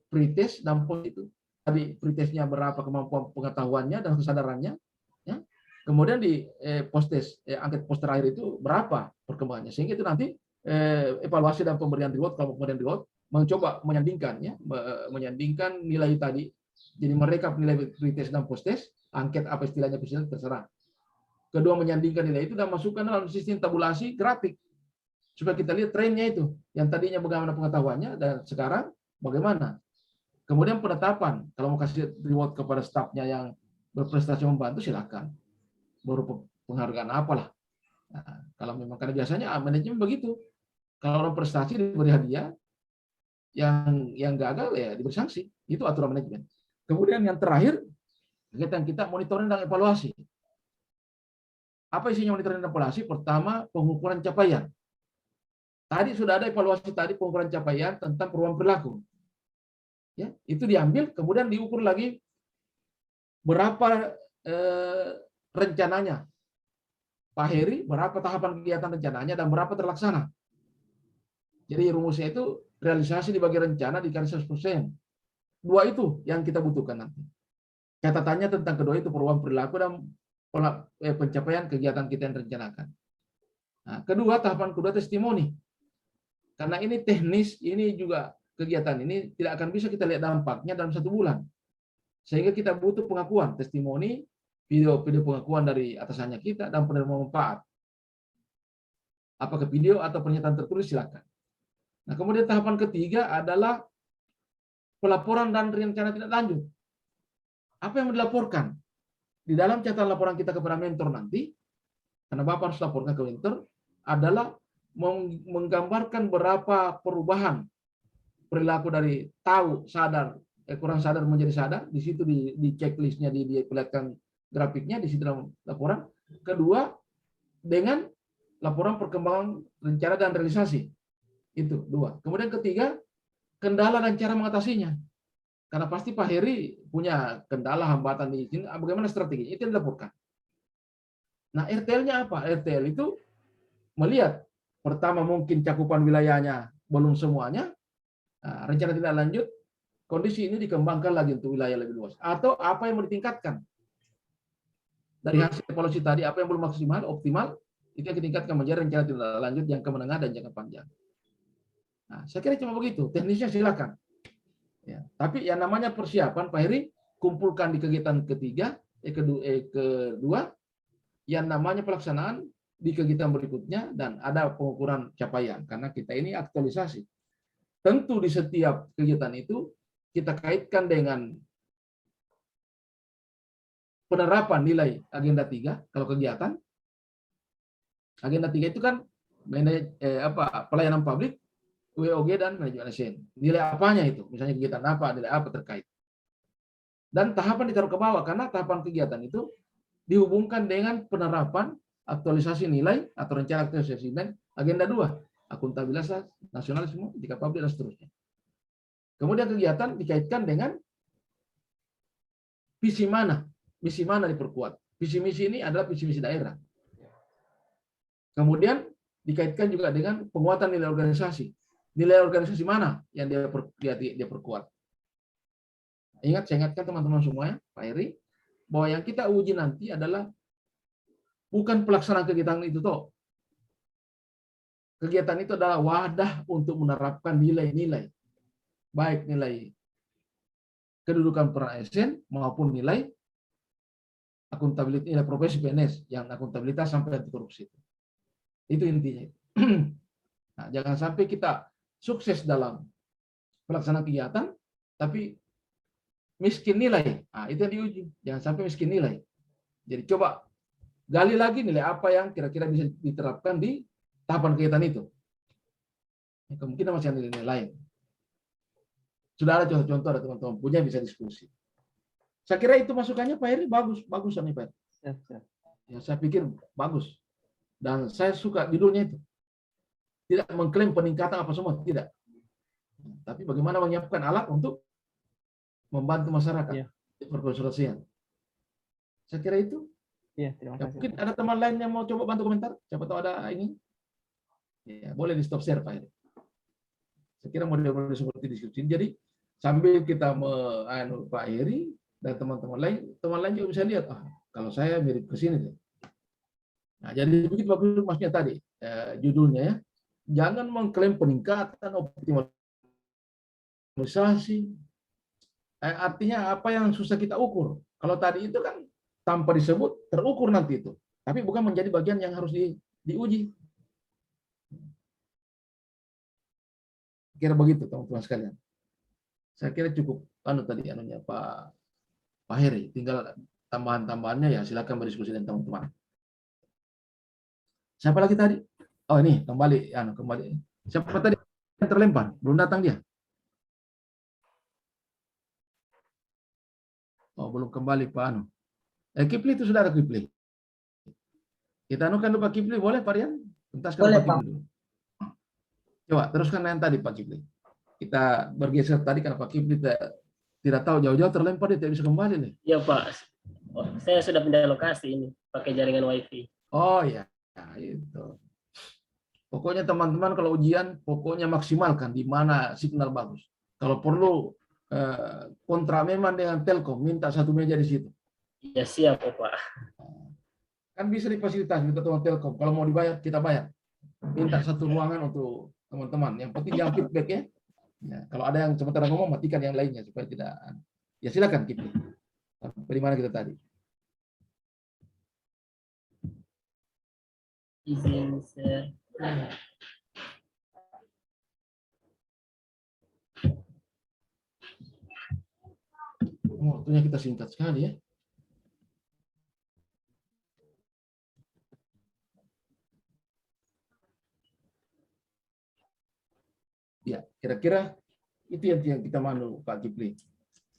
pretest dan post itu. Tadi pretestnya berapa kemampuan pengetahuannya dan kesadarannya, ya. Kemudian di post test angket post terakhir itu berapa perkembangannya, sehingga itu nanti evaluasi dan pemberian reward. Kalau pemberian reward mencoba menyandingkan, ya, menyandingkan nilai tadi. Jadi mereka nilai pretest dan post test, angket apa istilahnya terserah. Kedua, menyandingkan nilai itu dan masukkan dalam sistem tabulasi grafik supaya kita lihat trennya itu, yang tadinya bagaimana pengetahuannya dan sekarang bagaimana. Kemudian penetapan, kalau mau kasih reward kepada stafnya yang berprestasi membantu, silakan. Baru penghargaan apalah. Nah, kalau memang, karena biasanya manajemen begitu. Kalau orang prestasi diberi hadiah, yang gagal ya diberi sanksi. Itu aturan manajemen. Kemudian yang terakhir, kegiatan kita monitoring dan evaluasi. Apa isinya monitoring dan evaluasi? Pertama, pengukuran capaian. Tadi sudah ada evaluasi tadi, pengukuran capaian tentang perubahan perilaku. Ya, itu diambil, kemudian diukur lagi berapa rencananya. Pak Heri, berapa tahapan kegiatan rencananya dan berapa terlaksana. Jadi rumusnya itu realisasi dibagi rencana dikali 100%. Dua itu yang kita butuhkan nanti. Catatannya tentang kedua itu perubahan perilaku dan pencapaian kegiatan kita yang rencanakan. Nah, kedua, tahapan kedua testimoni. Karena ini teknis, ini juga kegiatan ini tidak akan bisa kita lihat dampaknya dalam 1 bulan. Sehingga kita butuh pengakuan, testimoni, video pengakuan dari atasannya kita, dan penerima manfaat. Apakah video atau pernyataan tertulis, silakan. Nah, kemudian tahapan ketiga adalah pelaporan dan rencana tindak lanjut. Apa yang dilaporkan? Di dalam catatan laporan kita kepada mentor nanti, karena Bapak harus laporkan ke mentor, adalah menggambarkan berapa perubahan perilaku dari tahu, sadar, kurang sadar menjadi sadar. Di situ di checklistnya diperlihatkan grafiknya di situ dalam laporan. Kedua, dengan laporan perkembangan rencana dan realisasi. Itu 2. Kemudian ketiga, kendala dan cara mengatasinya. Karena pasti Pak Heri punya kendala, hambatan di sini. Bagaimana strateginya? Itu yang dilaporkan. Nah, RTL-nya apa? RTL itu melihat, pertama mungkin cakupan wilayahnya belum semuanya. Nah, rencana tindak lanjut, kondisi ini dikembangkan lagi untuk wilayah lebih luas. Atau apa yang mau ditingkatkan. Dari hasil evaluasi tadi, apa yang belum maksimal, optimal, itu yang ditingkatkan menjadi rencana tindak lanjut yang menengah dan jangka panjang. Nah, saya kira cuma begitu. Teknisnya silakan. Ya, tapi yang namanya persiapan, Pak Heri, kumpulkan di kegiatan kedua, yang namanya pelaksanaan di kegiatan berikutnya, dan ada pengukuran capaian. Karena kita ini aktualisasi. Tentu di setiap kegiatan itu, kita kaitkan dengan penerapan nilai agenda 3, kalau kegiatan. Agenda 3 itu kan pelayanan publik, WOG dan manajemen ASN. Nilai apanya itu? Misalnya kegiatan apa, nilai apa terkait. Dan tahapan ditaruh ke bawah, karena tahapan kegiatan itu dihubungkan dengan penerapan aktualisasi nilai atau rencana aktualisasi nilai agenda 2, akuntabilitas, nasionalisme, etika publik, dan seterusnya. Kemudian kegiatan dikaitkan dengan visi mana diperkuat. Visi misi ini adalah visi misi daerah. Kemudian dikaitkan juga dengan penguatan nilai organisasi. Nilai organisasi mana yang dia perkuat. Ingat, saya ingatkan teman-teman semuanya, Pak Heri, bahwa yang kita uji nanti adalah bukan pelaksanaan kegiatan itu toh. Kegiatan itu adalah wadah untuk menerapkan nilai-nilai. Baik nilai kedudukan peran ASN maupun nilai akuntabilitas, nilai profesi PNS yang akuntabilitas sampai anti korupsi. Itu intinya. Nah, jangan sampai kita sukses dalam pelaksanaan kegiatan, tapi miskin nilai. Nah, itu yang diuji. Jangan sampai miskin nilai. Jadi coba gali lagi nilai apa yang kira-kira bisa diterapkan di tahapan kegiatan itu. Kemungkinan masih ada nilai lain. Sudah ada contoh-contoh, ada teman-teman punya, bisa diskusi. Saya kira itu masukannya Pak Heri bagus nih Pak. Ya, saya pikir bagus. Dan saya suka judulnya itu. Tidak mengklaim peningkatan apa semua, tidak. Tapi bagaimana menyiapkan alat untuk membantu masyarakat. Ya. Perkonsultasian. Saya kira itu. Ya, terima kasih. Mungkin ada teman lain yang mau coba bantu komentar. Siapa tahu ada ini. Ya, boleh di stop share Pak Heri. Saya kira model-model seperti diskusi. Jadi sambil kita Pak Heri dan teman-teman lain juga bisa lihat. Kalau saya mirip ke sini. Nah, jadi begitu bagus maksudnya tadi judulnya ya. Jangan mengklaim peningkatan optimalisasi. Artinya apa yang susah kita ukur. Kalau tadi itu kan tanpa disebut terukur nanti itu. Tapi bukan menjadi bagian yang harus diuji. Kira begitu teman-teman sekalian. Saya kira cukup tadi anunya Pak Heri. Tinggal tambahan-tambahannya ya silakan berdiskusi dengan teman-teman. Siapa lagi tadi? Oh ini kembali. Siapa tadi yang terlempar? Belum datang dia. Oh belum kembali Pak Anu. Kipli itu saudara Kipli. Kita anukan dulu Pak Kipli, boleh Pak Rian? Boleh Pak. Coba teruskan yang tadi Pak Kipli. Kita bergeser tadi karena Pak Kipli tidak tahu jauh-jauh terlempar dia tidak bisa kembali nih. Ya Pak. Oh, saya sudah pindah lokasi ini pakai jaringan WiFi. Oh ya, nah, itu. Pokoknya teman-teman kalau ujian, pokoknya maksimalkan di mana signal bagus. Kalau perlu kontra memang dengan Telkom, minta satu meja di situ. Ya siap, Pak. Kan bisa difasilitasi minta teman Telkom. Kalau mau dibayar, kita bayar. Minta satu ruangan untuk teman-teman. Yang penting jangan feedback ya. Ya, kalau ada yang sementara ngomong, matikan yang lainnya supaya tidak. Ya silakan Kipli. Dari mana kita tadi? Izin share. Waktunya kita singkat sekali ya. Ya, kira-kira itu yang kita mau Pak Kipli.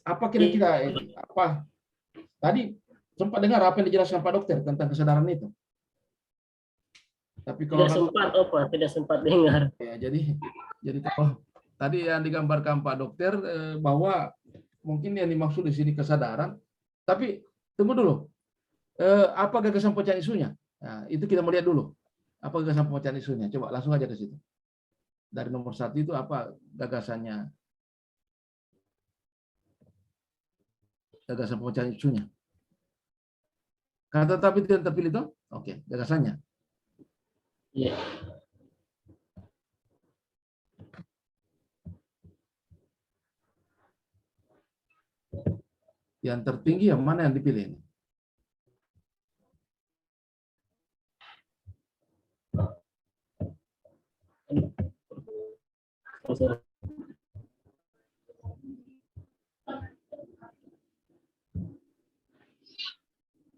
Apa kira-kira apa tadi sempat dengar apa yang dijelaskan Pak Dokter tentang kesadaran itu? Tapi kalau tidak sempat dengar. Ya, jadi kalau tadi yang digambarkan Pak Dokter bahwa mungkin yang dimaksud di sini kesadaran, tapi tunggu dulu. Apa gagasan pecahan isunya? Nah, itu kita melihat dulu. Apa gagasan pecahan isunya? Coba langsung aja ke situ. Dari nomor 1 itu apa gagasannya? Gagasan pecahan isunya. Kata tapi tidak terpilih itu? Oke, gagasannya. Iya. Yang tertinggi yang mana yang dipilih?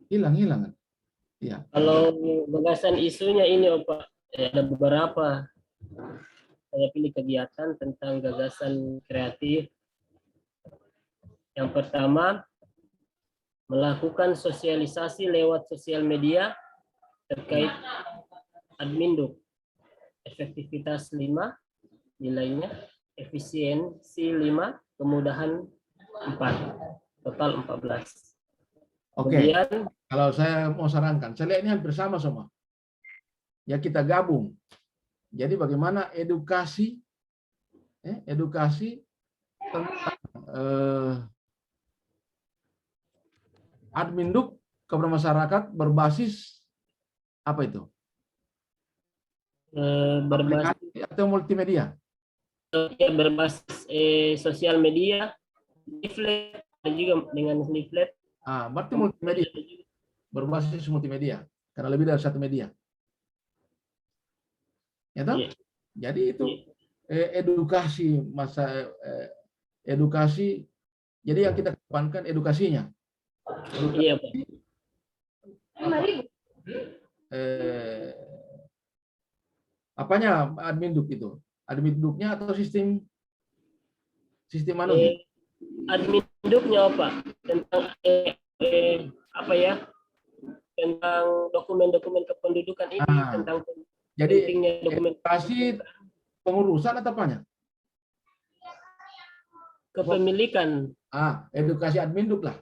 Hilang. Ya. Kalau gagasan isunya ini, Pak, ada beberapa. Saya pilih kegiatan tentang gagasan kreatif. Yang pertama, melakukan sosialisasi lewat sosial media terkait Adminduk. Efektivitas 5, nilainya. Efisiensi 5, kemudahan 4. Total 14. Oke. Kemudian, kalau saya mau sarankan, saya lihat ini hampir sama semua. Ya kita gabung. Jadi bagaimana edukasi tentang Adminduk kepada masyarakat berbasis apa itu? Berbasis atau multimedia? Ya, berbasis sosial media, leaflet, dan juga dengan leaflet. Berarti multimedia. Berbasis multimedia. Karena lebih dari satu media. Ya toh? Yeah. Jadi itu edukasi edukasi. Jadi yang kita kedepankan edukasinya. Iya, Pak. Apanya Adminduk itu? Adminduknya atau sistem manusia? Adminduknya apa? Tentang apa ya? Tentang dokumen-dokumen kependudukan ini, tentang jadi edukasi pengurusan atau apanya? Kepemilikan. Edukasi Adminduk lah.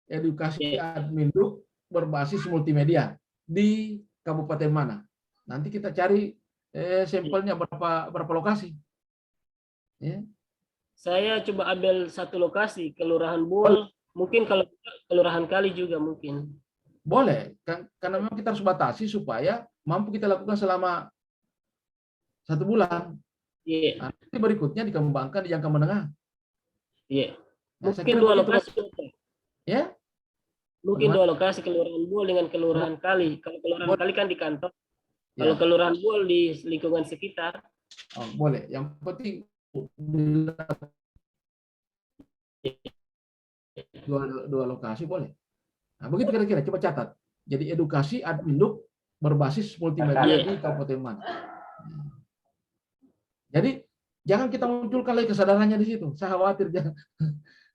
Edukasi Adminduk berbasis multimedia di kabupaten mana? Nanti kita cari sampelnya berapa lokasi. Ya. Saya coba ambil satu lokasi, Kelurahan Buol. Mungkin kalau Kelurahan Kali juga mungkin. Boleh, karena memang kita harus batasi supaya mampu kita lakukan selama 1 bulan. Iya. Nanti berikutnya dikembangkan di jangka menengah. Iya. Mungkin 2 lokasi. Ya? Mungkin 2 lokasi, Kelurahan Buol dengan Kelurahan Kali. Kalau Kelurahan Kali kan di kantor. Kalau Kelurahan Buol di lingkungan sekitar. Boleh. Yang penting dua lokasi boleh. Nah, begitu kira-kira, coba catat. Jadi edukasi Adminduk berbasis multimedia di Kabupaten mana. Jadi jangan kita munculkan lagi kesadarannya di situ. Saya khawatir jangan.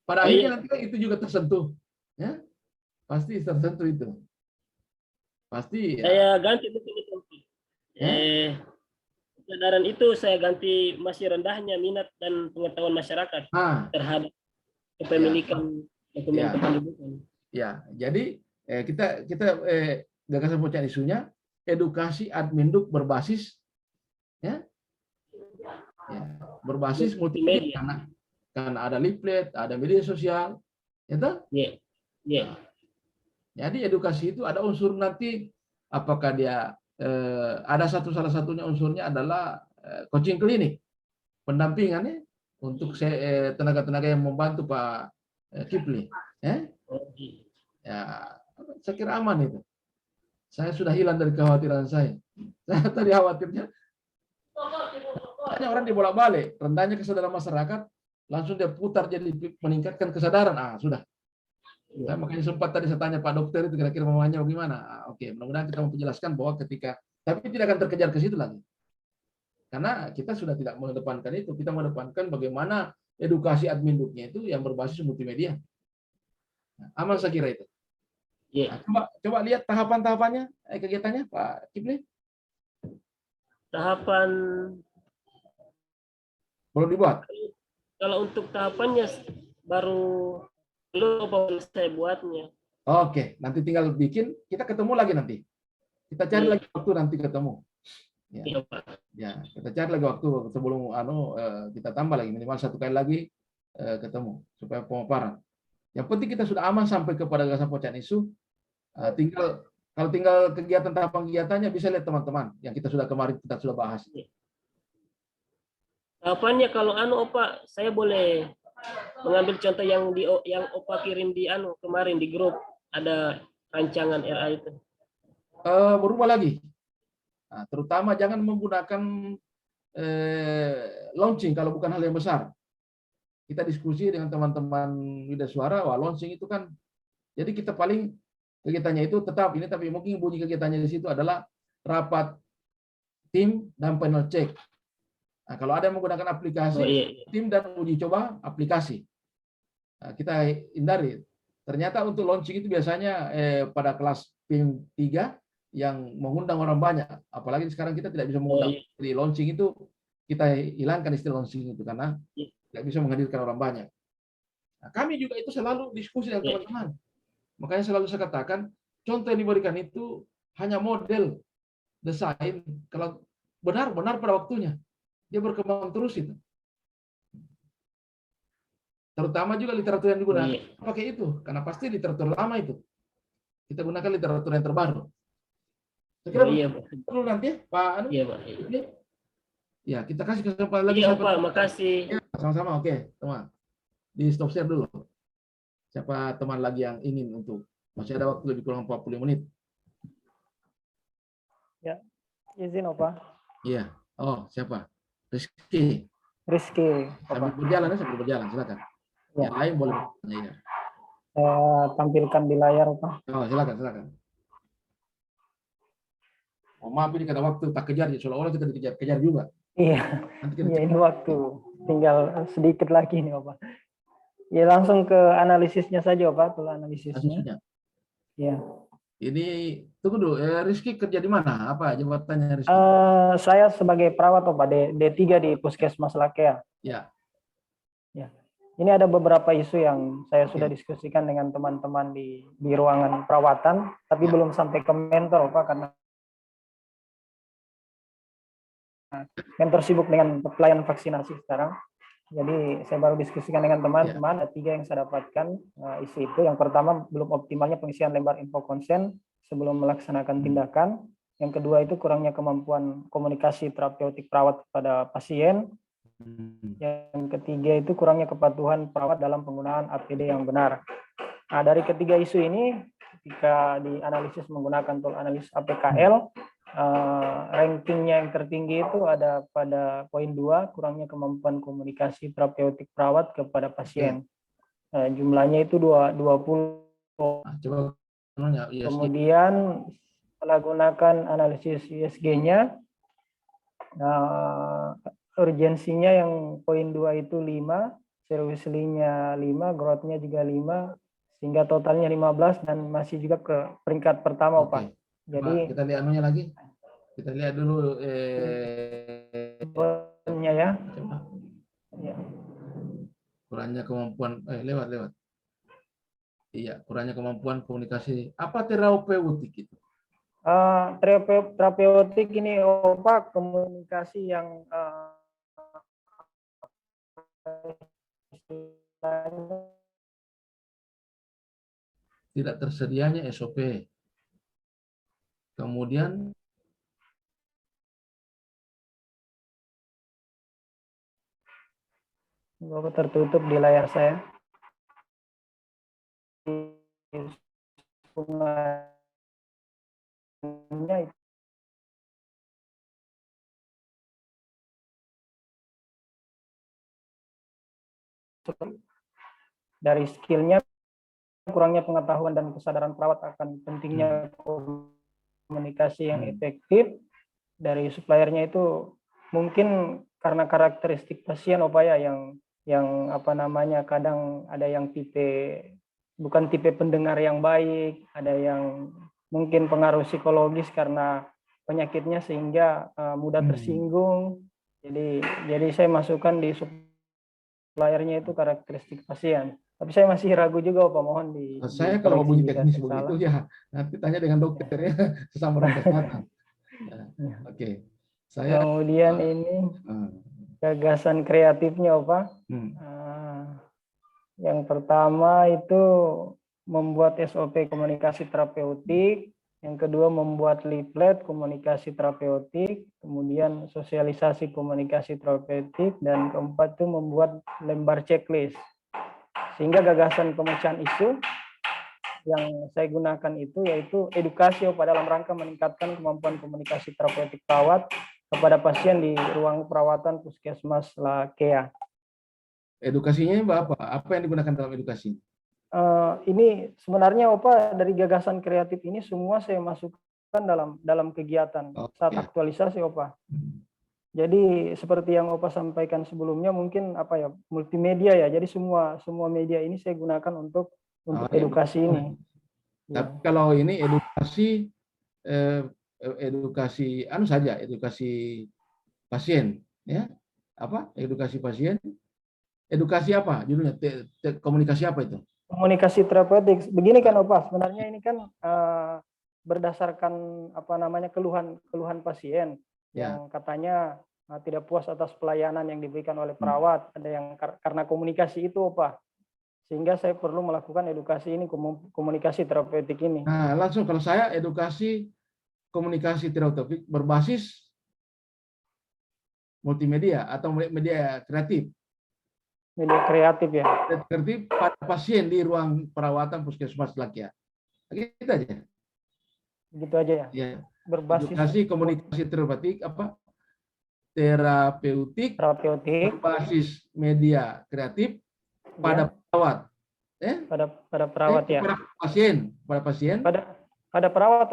Pada akhirnya nanti itu juga tersentuh. Ya? Pasti tersentuh itu. Pasti. Saya ganti itu. Kesadaran itu saya ganti masih rendahnya minat dan pengetahuan masyarakat terhadap kepemilikan dokumen kependudukan. Ya, jadi kita gagasan pokok isunya edukasi adminduk berbasis ya, berbasis multimedia karena ada leaflet, ada media sosial, itu. Jadi edukasi itu ada unsur nanti apakah dia ada salah satunya unsurnya adalah coaching klinik, pendampingannya untuk tenaga-tenaga yang membantu Pak Kifli. Ya, saya kira aman itu. Saya sudah hilang dari kekhawatiran saya. Saya tadi khawatirnya hanya orang dibolak-balik, rendahnya kesadaran masyarakat, langsung dia putar jadi meningkatkan kesadaran. Sudah. Saya makanya sempat tadi saya tanya Pak Dokter itu kira-kira maunya bagaimana. Oke, mudah-mudahan kita menjelaskan bahwa ketika, tapi tidak akan terkejar ke situ lagi. Karena kita sudah tidak mengedepankan itu, kita mengedepankan bagaimana edukasi adminduknya itu yang berbasis multimedia. Aman saya kira itu. Coba lihat tahapan-tahapannya, kegiatannya Pak Kifli. Tahapan belum dibuat. Kalau untuk tahapannya belum saya buatnya. Oke, nanti tinggal bikin, kita ketemu lagi nanti. Kita cari lagi waktu nanti ketemu. Ya, kita cari lagi waktu sebelum kita tambah lagi minimal 1 kali lagi ketemu supaya pemaparan. Yang penting kita sudah aman sampai kepada gagasan pokok isu. Kalau tinggal kegiatan tahapan kegiatannya bisa lihat teman-teman yang kita sudah bahas. Tahapannya kalau Opa, saya boleh mengambil contoh yang Opa kirim di kemarin di grup, ada rancangan RA itu. Berubah lagi. Terutama jangan menggunakan launching kalau bukan hal yang besar. Kita diskusi dengan teman-teman Wida Suara, launching itu kan, jadi kita paling kegiatannya itu tetap ini, tapi mungkin bunyi kegiatannya di situ adalah rapat tim dan panel check. Kalau ada yang menggunakan aplikasi, tim dan uji coba aplikasi, kita hindari. Ternyata untuk launching itu biasanya pada kelas PIM 3 yang mengundang orang banyak. Apalagi sekarang kita tidak bisa mengundang. Di launching itu kita hilangkan istilah launching itu karena tidak bisa menghadirkan orang banyak. Kami juga itu selalu diskusi dengan teman-teman. Makanya selalu saya katakan, contoh yang diberikan itu hanya model desain. Kalau benar-benar pada waktunya. Dia berkembang terus itu. Terutama juga literatur yang digunakan pakai itu, karena pasti literatur lama itu. Kita gunakan literatur yang terbaru. Saya kira perlu nanti Pak Ya, kita kasih kesempatan lagi. Iya Pak, makasih. Ya, sama-sama, oke, teman. Di stop share dulu. Siapa teman lagi yang ingin untuk, masih ada waktu lebih kurang 40 menit. Ya, izin Opa. Iya. Oh, siapa? Rizky. Opa. Sambil berjalan, silakan. Ya. Yang lain boleh. Ya. Tampilkan di layar Opa. Oh, silakan. Oh, maaf ini kata waktu tak kejar, seolah-olah kita dikejar-kejar juga. Iya. Iya, ini waktu. Tinggal sedikit lagi nih Opa. Ya langsung ke analisisnya saja Opa, tuh analisisnya. Iya. Ini tunggu dulu, Rizky kerja di mana? Apa jabatannya Rizky? Saya sebagai perawat Opa, D3 di Puskesmas Lakea. Ya. Ya. Ini ada beberapa isu yang saya sudah diskusikan dengan teman-teman di ruangan perawatan, tapi belum sampai ke mentor Opa, karena mentor sibuk dengan pelayanan vaksinasi sekarang. Jadi saya baru diskusikan dengan teman-teman, ada 3 yang saya dapatkan isu itu. Yang pertama, belum optimalnya pengisian lembar info konsen sebelum melaksanakan tindakan. Yang kedua itu kurangnya kemampuan komunikasi terapeutik perawat kepada pasien. Yang ketiga itu kurangnya kepatuhan perawat dalam penggunaan APD yang benar. Nah, dari ketiga isu ini, ketika dianalisis menggunakan tool analis APKL, rankingnya yang tertinggi itu ada pada poin 2, kurangnya kemampuan komunikasi terapeutik perawat kepada pasien. Jumlahnya itu 20. Kemudian setelah gunakan analisis USG-nya, urgensinya yang poin 2 itu 5, seriously-nya 5, growth-nya juga 5, sehingga totalnya 15 dan masih juga ke peringkat pertama Pak. Jadi kita lihat anunya lagi. Kita lihat dulu ya. Kurangnya kemampuan lewat. Iya, kurangnya kemampuan komunikasi. Apa terapeutik itu? Terapeutik ini apa komunikasi yang Tidak tersedianya SOP. Kemudian tertutup di layar saya. Dari skillnya, kurangnya pengetahuan dan kesadaran perawat akan pentingnya komunikasi yang efektif. Dari suppliernya itu mungkin karena karakteristik pasien ya yang apa namanya, kadang ada yang bukan tipe pendengar yang baik, ada yang mungkin pengaruh psikologis karena penyakitnya sehingga mudah tersinggung. Jadi saya masukkan di suppliernya itu karakteristik pasien. Tapi saya masih ragu juga, Pak, mohon saya kalau mau bunyi teknis begitu ya nanti tanya dengan dokter ya, sesama dokter kesehatan. Oke. Saya kemudian ini gagasan kreatifnya, Pak. Yang pertama itu membuat SOP komunikasi terapeutik, yang kedua membuat leaflet komunikasi terapeutik, kemudian sosialisasi komunikasi terapeutik, dan keempat itu membuat lembar checklist. Sehingga gagasan pemecahan isu yang saya gunakan itu yaitu edukasi dalam rangka meningkatkan kemampuan komunikasi terapeutik perawat kepada pasien di ruang perawatan puskesmas Lakea. Edukasinya apa? Apa yang digunakan dalam edukasi? Ini sebenarnya dari gagasan kreatif ini semua saya masukkan dalam kegiatan saat aktualisasi, Jadi seperti yang sampaikan sebelumnya, mungkin multimedia ya. Jadi semua media ini saya gunakan untuk edukasi ini. Tapi kalau ini edukasi pasien, ya. Edukasi pasien. Edukasi apa judulnya? Komunikasi apa itu? Komunikasi terapeutik. Begini kan, sebenarnya ini kan berdasarkan keluhan pasien yang katanya tidak puas atas pelayanan yang diberikan oleh perawat, ada yang karena komunikasi itu, sehingga saya perlu melakukan edukasi ini, komunikasi terapeutik ini. Nah, langsung kalau saya edukasi komunikasi terapeutik berbasis multimedia atau media kreatif. Media kreatif ya. Kreatif pada pasien di ruang perawatan puskesmas Lakea. Gitu aja. Gitu aja ya. Ya. Berbasis edukasi komunikasi terapeutik terapeutik berbasis media kreatif pada perawat. Pada perawat ya. Pada pasien. Pada perawat,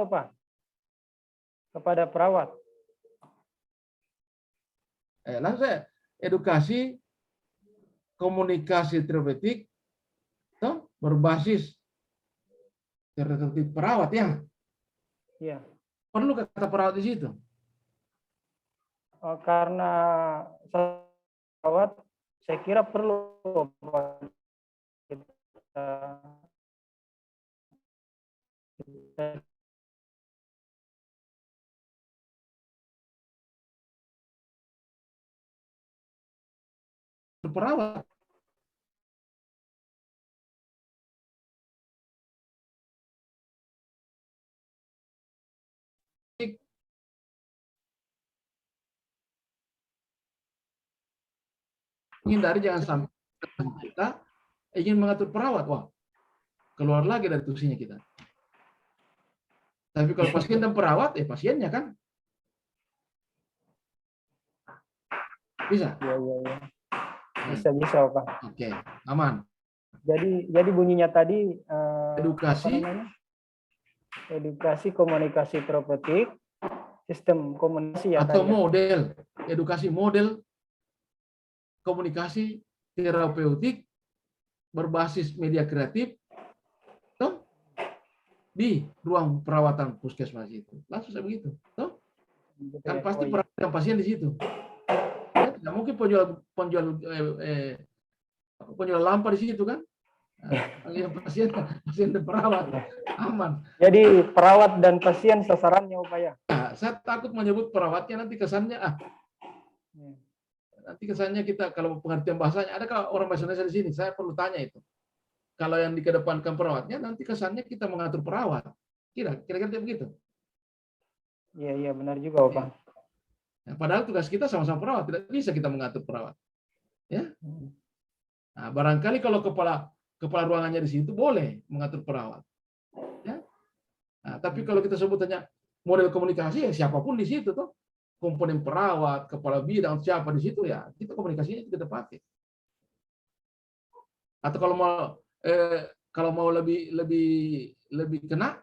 kepada perawat. Langsung saya edukasi komunikasi terapeutik berbasis terapeutik perawat ya. Iya. Perlu kata perawat di situ? Karena perawat saya kira perlu perawat. Hindari jangan sampai kita ingin mengatur perawat, keluar lagi dari tusinya kita. Tapi kalau pasien dan perawat, pasiennya kan bisa. Iya. Bisa, Pak. Oke, aman. Jadi bunyinya tadi edukasi komunikasi terapeutik, sistem komunikasi atau model edukasi model komunikasi terapeutik berbasis media kreatif di ruang perawatan puskesmas itu. Langsung saya begitu. Kan pasti perawat dan pasien di situ. Tidak mungkin penjual lampa di situ kan? Yang pasien dan perawat aman. Jadi perawat dan pasien sasarannya upaya. Nah, saya takut menyebut perawatnya nanti kesannya nanti kesannya kita kalau pengertian bahasanya adakah orang bahasa Indonesia di sini? Saya perlu tanya itu. Kalau yang dikedepankan perawatnya nanti kesannya kita mengatur perawat. Kira-kira begitu. Iya benar juga, Pak. Nah, padahal tugas kita sama-sama perawat, tidak bisa kita mengatur perawat. Ya. Nah, barangkali kalau kepala ruangannya di situ boleh mengatur perawat. Ya. Nah, tapi kalau kita sebutnya model komunikasi ya siapapun di situ tuh, komponen perawat, kepala bidang siapa di situ ya kita komunikasinya kita pakai. Atau kalau mau lebih kena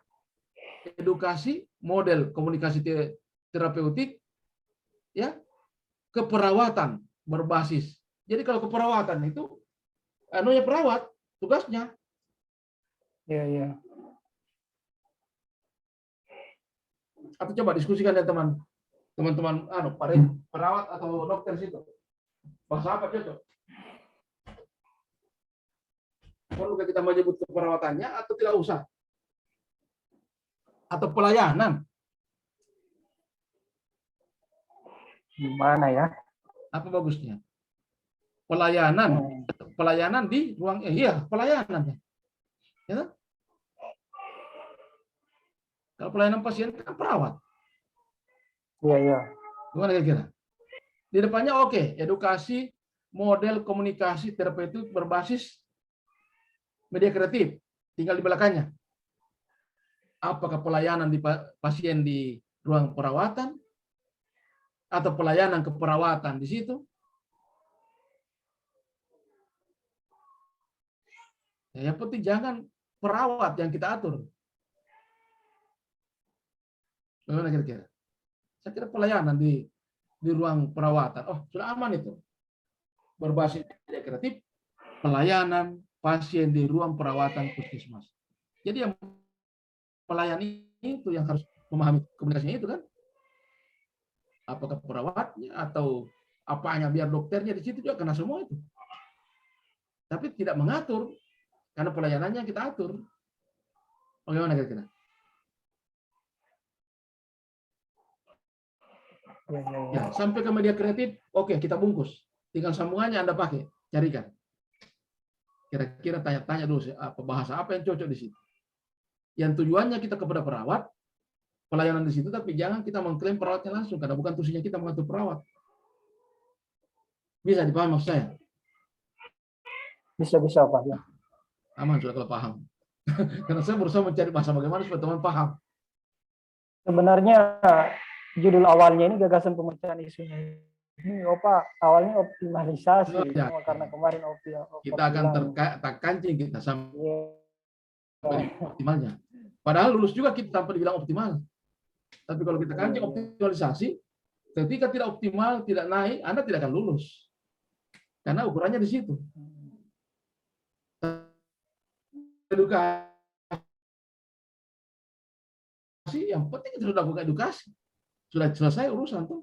edukasi model komunikasi terapeutik ya keperawatan berbasis. Jadi kalau keperawatan itu perawat tugasnya. Iya. Atau coba diskusikan ya teman-teman perawat atau dokter situ. Bahasa apa cocok? Perlukah kita menyebut keperawatannya atau tidak usah? Atau pelayanan? Gimana ya? Apa bagusnya? Pelayanan di ruang pelayanan. Ya. Kalau pelayanan pasien kan perawat. Iya. Gimana kira-kira? Di depannya oke, edukasi model komunikasi terapeutik berbasis media kreatif. Tinggal di belakangnya. Apakah pelayanan di pasien di ruang perawatan atau pelayanan keperawatan di situ? Ya, yang penting jangan perawat yang kita atur. Bagaimana kira-kira? Saya kira pelayanan di ruang perawatan. Oh, sudah aman itu. Berbasis media kreatif, pelayanan pasien di ruang perawatan puskesmas. Jadi yang melayani itu yang harus memahami komunikasinya itu kan. Apakah perawatnya atau apanya biar dokternya di situ juga kena semua itu. Tapi tidak mengatur. Karena pelayanannya kita atur. Bagaimana kira-kira? Ya, sampai ke media kreatif, oke, kita bungkus. Tinggal sambungannya Anda pakai, carikan. Kira-kira tanya-tanya dulu apa bahasa apa yang cocok di situ. Yang tujuannya kita kepada perawat, pelayanan di situ, tapi jangan kita mengklaim perawatnya langsung karena bukan tugasnya kita mengatur perawat. Bisa dipahami maksud saya? Bisa Pak ya. Aman sudah kalau paham. Karena saya berusaha mencari bahasa bagaimana supaya teman paham. Sebenarnya judul awalnya ini gagasan pemecahan isunya. Ini awalnya optimalisasi. Karena kemarin kita akan terkancing kita sampai optimalnya. Padahal lulus juga kita tanpa dibilang optimal. Tapi kalau kita kancing optimalisasi, ketika tidak optimal, tidak naik, Anda tidak akan lulus. Karena ukurannya di situ. Edukasi, yang penting itu sudah bukan edukasi. Sudah selesai urusan tuh.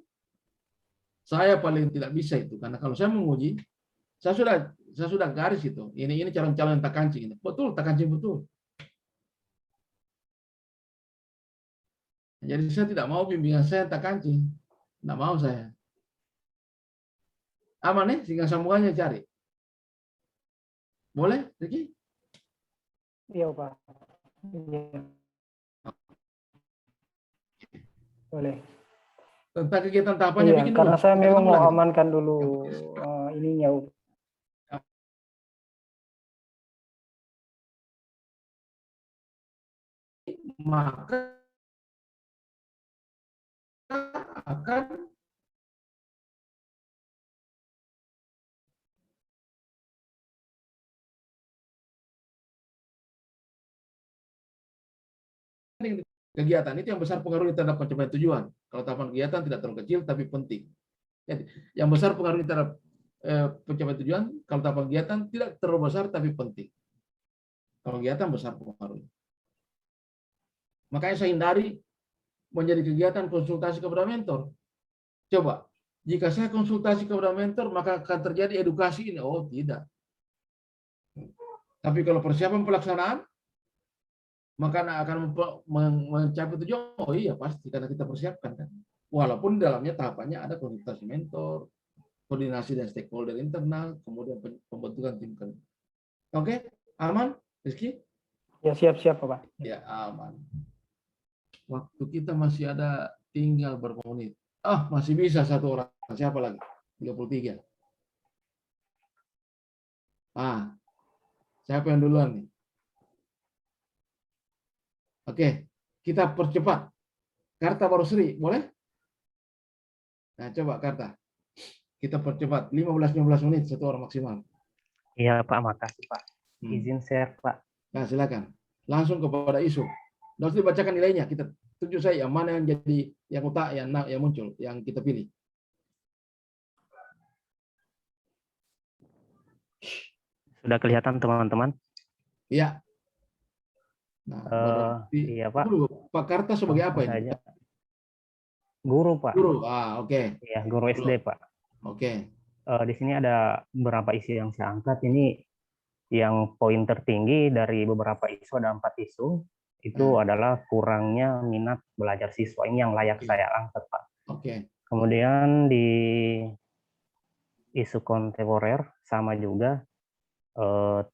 Saya paling tidak bisa itu karena kalau saya menguji, saya sudah garis itu. Ini calon-calon yang tak kancing. Betul, tak kancing betul. Jadi saya tidak mau bimbingan saya tak kancing. Tidak mau saya. Aman nih, sehingga sambungannya cari. Boleh, Ricky? Iya, Pak. Iya. Boleh. Tentang kegiatan tahapannya bikin karena dulu. Saya memang mau amankan dulu ininya. Maka akan kegiatan itu yang besar pengaruhnya terhadap pencapaian tujuan. Kalau tahapan kegiatan tidak terlalu kecil tapi penting. Jadi, yang besar pengaruhnya terhadap pencapaian tujuan, kalau tahapan kegiatan tidak terlalu besar tapi penting. Kalau kegiatan besar pengaruhnya. Makanya saya hindari menjadi kegiatan konsultasi kepada mentor. Coba, jika saya konsultasi kepada mentor, maka akan terjadi edukasi ini. Oh, tidak. Tapi kalau persiapan pelaksanaan, maka akan mencapai tujuan. Oh iya pasti karena kita persiapkan kan. Walaupun dalamnya tahapannya ada konsultasi mentor, koordinasi dan stakeholder internal, kemudian pembentukan tim kerja. Oke, aman, Rizky? Ya, siap-siap, Pak. Ya, aman. Waktu kita masih ada tinggal berapa menit. Masih bisa satu orang. Siapa lagi? 33. Siapa yang duluan nih? Oke, kita percepat. Karta baru Sri, boleh? Nah, coba Karta. Kita percepat 15-15 menit satu orang maksimal. Iya Pak, makasih Pak. Izin share Pak. Nah, silakan. Langsung kepada isu. Nggak usah dibacakan nilainya. Kita tunjuk saya yang mana yang jadi yang utama, yang muncul, yang kita pilih. Sudah kelihatan teman-teman? Iya. Nah, iya Pak. Pak Karta sebagai apa ini? Guru Pak. Guru. Oke. Iya, guru SD Pak. Oke. Di sini ada beberapa isu yang saya angkat. Ini yang poin tertinggi dari beberapa isu, ada 4 isu. Itu adalah kurangnya minat belajar siswa. Ini yang layak saya angkat Pak. Oke. Kemudian di isu kontemporer sama juga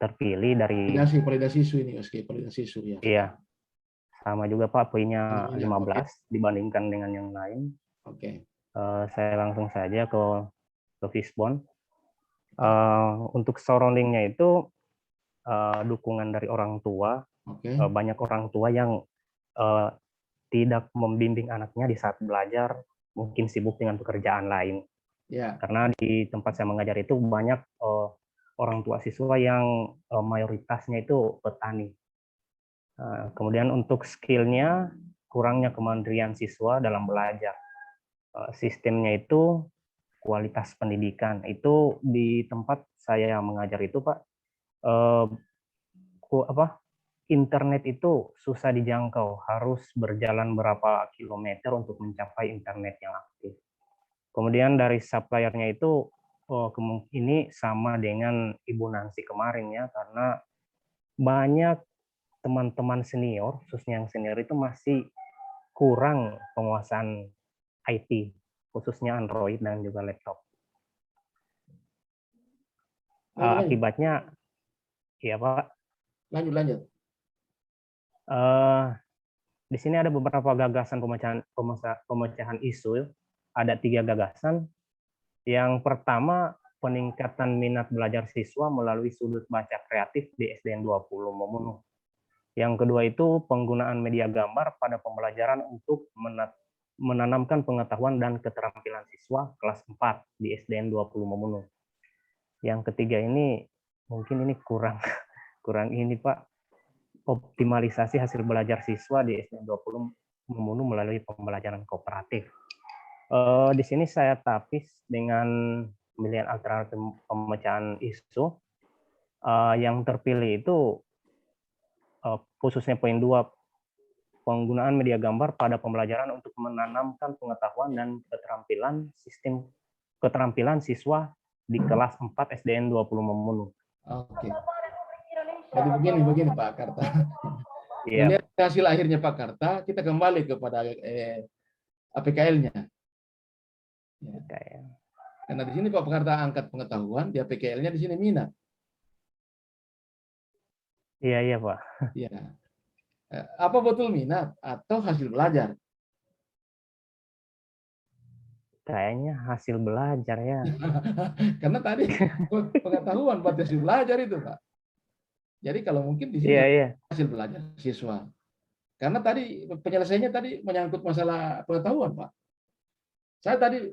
terpilih dari validasi isu ini, validasi isu ya. Iya. Sama juga Pak, poinnya 15 dibandingkan dengan yang lain. Oke. Saya langsung saja ke Fishbone. Untuk surroundingnya itu dukungan dari orang tua. Banyak orang tua yang tidak membimbing anaknya di saat belajar, mungkin sibuk dengan pekerjaan lain. Karena di tempat saya mengajar itu banyak orang tua siswa yang mayoritasnya itu petani. Kemudian untuk skillnya, kurangnya kemandirian siswa dalam belajar. Sistemnya itu kualitas pendidikan. Itu di tempat saya mengajar itu Pak, internet itu susah dijangkau, harus berjalan berapa kilometer untuk mencapai internet yang aktif. Kemudian dari suppliernya itu, ini sama dengan Ibu Nancy kemarin ya, karena banyak teman-teman senior, khususnya yang senior itu masih kurang penguasaan IT, khususnya Android dan juga laptop. Akibatnya, ya Pak. Lanjut. Di sini ada beberapa gagasan pemecahan isu. Ada 3 gagasan. Yang pertama, peningkatan minat belajar siswa melalui sudut baca kreatif di SDN 20 Momono. Yang kedua itu penggunaan media gambar pada pembelajaran untuk menanamkan pengetahuan dan keterampilan siswa kelas 4 di SDN 20 Momono. Yang ketiga ini mungkin ini kurang ini Pak, optimalisasi hasil belajar siswa di SDN 20 Momono melalui pembelajaran kooperatif. Di sini saya tapis dengan pemilihan alternatif pemecahan isu. Yang terpilih itu khususnya poin 2, penggunaan media gambar pada pembelajaran untuk menanamkan pengetahuan dan keterampilan siswa di kelas 4 SDN 20 Momono. Oke. Jadi begini Pak Karta. Iya. Melihat hasil akhirnya Pak Karta, kita kembali kepada APKL-nya. Karena di sini Pak Karta angkat pengetahuan, di APKL-nya di sini minat. Iya Pak. Iya. Apa betul minat atau hasil belajar? Kayaknya hasil belajar ya. Karena tadi pengetahuan buat hasil belajar itu Pak. Jadi kalau mungkin di sini hasil belajar siswa. Karena tadi penyelesaiannya tadi menyangkut masalah pengetahuan Pak. Saya tadi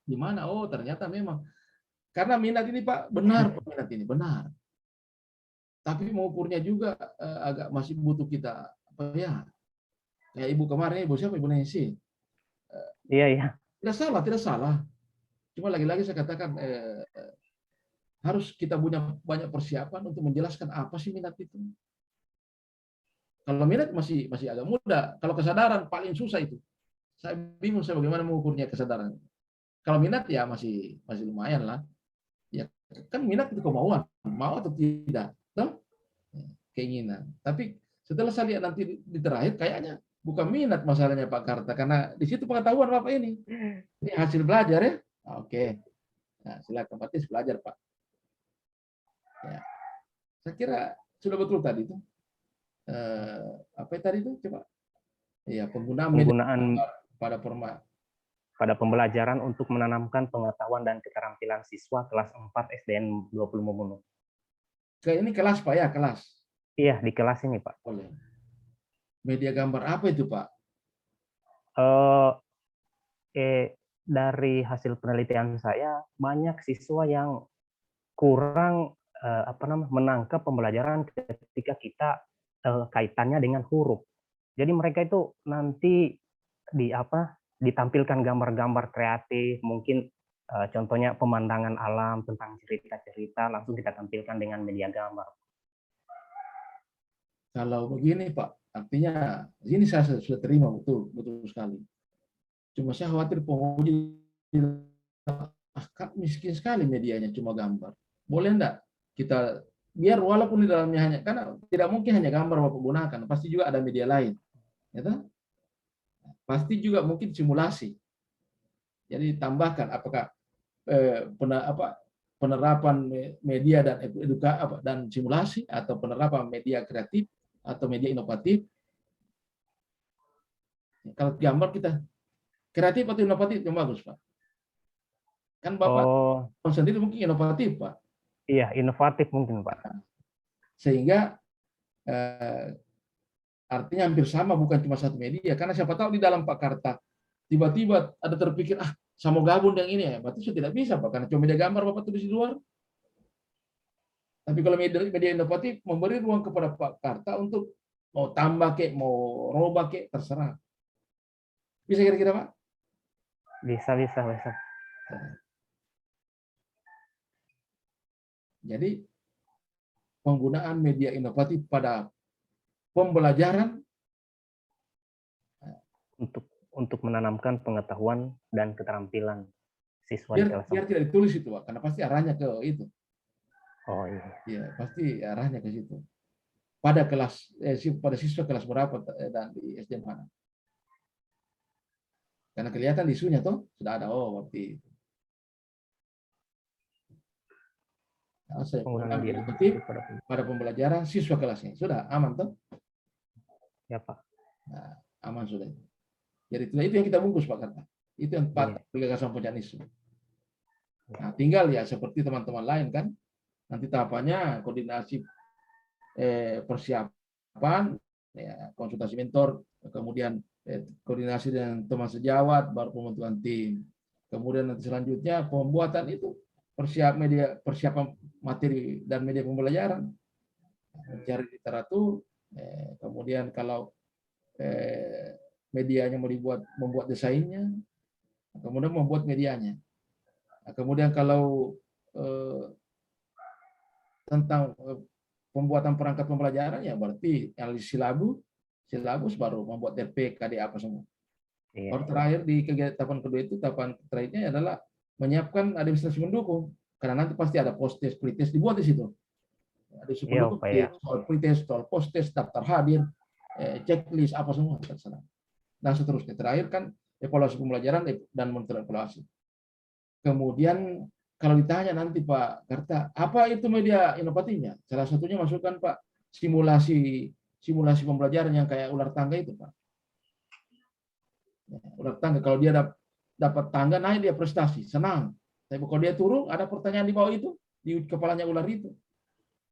di mana? Oh ternyata memang karena minat ini Pak benar, minat ini benar. Tapi mengukurnya juga agak masih butuh kita kayak Ibu kemarin, Ibu siapa? Ibu Nancy. Iya. Tidak salah. Cuma lagi-lagi saya katakan harus kita punya banyak persiapan untuk menjelaskan apa sih minat itu. Kalau minat masih agak mudah. Kalau kesadaran paling susah itu. Saya bingung saya bagaimana mengukurnya kesadaran. Kalau minat ya masih lumayan lah. Ya Kan minat itu kemauan, mau atau tidak, toh? Keinginan. Tapi setelah saya lihat nanti di terakhir kayaknya bukan minat masalahnya Pak Karta, karena di situ pengetahuan Bapak ini. Ini hasil belajar ya. Oke. Nah, silakan Pak Tis belajar Pak. Ya. Saya kira sudah betul tadi itu. Apa tadi itu coba? Iya, penggunaan pada pembelajaran untuk menanamkan pengetahuan dan keterampilan siswa kelas 4 SDN 20 Momono. Ini kelas Pak ya, kelas. Iya, di kelas ini Pak. Boleh. Media gambar apa itu Pak? Dari hasil penelitian saya, banyak siswa yang kurang menangkap pembelajaran ketika kita kaitannya dengan huruf. Jadi mereka itu nanti ditampilkan gambar-gambar kreatif, mungkin contohnya pemandangan alam tentang cerita-cerita, langsung kita tampilkan dengan media gambar. Kalau begini Pak, artinya ini saya sudah terima betul sekali. Cuma saya khawatir penguji miskin sekali medianya cuma gambar. Boleh enggak kita biar walaupun di dalamnya hanya, karena tidak mungkin hanya gambar Bapak gunakan, pasti juga ada media lain, ya. Pasti juga mungkin simulasi. Jadi tambahkan apakah penerapan media dan simulasi, atau penerapan media kreatif atau media inovatif. Kalau gambar kita kreatif atau inovatif yang bagus Pak. Kan Bapak sendiri mungkin inovatif Pak. Iya, inovatif mungkin Pak. Sehingga artinya hampir sama, bukan cuma satu media. Karena siapa tahu di dalam Pak Karta tiba-tiba ada terpikir, saya mau gabung dengan ini ya. Berarti sudah tidak bisa Pak, karena cuma media gambar Bapak tulis di luar. Tapi kalau media inovatif memberi ruang kepada Pak Karta untuk mau tambah kek, mau robah kek, terserah. Bisa kira-kira Pak? Bisa. Jadi penggunaan media inovatif pada pembelajaran untuk menanamkan pengetahuan dan keterampilan siswa di kelas. Biar tidak ditulis itu Pak, karena pasti arahnya ke itu. Oh iya. Iya, pasti arahnya ke situ. Pada pada siswa kelas berapa dan di SD mana? Karena kelihatan di isunya tuh sudah ada berarti. Nah, saya penggunaan inovatif pada pembelajaran siswa kelasnya sudah aman tuh? Ya Pak. Nah, aman sudah. Jadi itu yang kita bungkus Pak Karta. Itu yang 4 gagasan pecahan isu. Nah, tinggal ya seperti teman-teman lain kan, nanti tahapannya koordinasi persiapan, ya, konsultasi mentor, kemudian koordinasi dengan teman sejawat, baru pembentukan tim. Kemudian nanti selanjutnya pembuatan itu persiapan materi dan media pembelajaran, mencari literatur, kemudian kalau medianya membuat desainnya, kemudian membuat medianya. Kemudian kalau tentang pembuatan perangkat pembelajaran, ya berarti analisis silabus baru membuat RP, KD apa semua. Baru terakhir di kegiatan kedua itu, tahapan terakhirnya adalah menyiapkan administrasi mendukung, karena nanti pasti ada post-test, pre-test dibuat di situ. Ada pendukung, soal pre-test, soal post-test, daftar hadir, checklist apa semua terserah. Dan seterusnya. Terakhir kan evaluasi pembelajaran dan monitor evaluasi. Kemudian kalau ditanya nanti Pak Karta, apa itu media inovatifnya? Salah satunya masukkan Pak simulasi pembelajaran yang kayak ular tangga itu Pak. Ular tangga, kalau dia dapat tangga naik dia prestasi, senang. Tapi kalau dia turun ada pertanyaan di bawah itu, di kepalanya ular itu.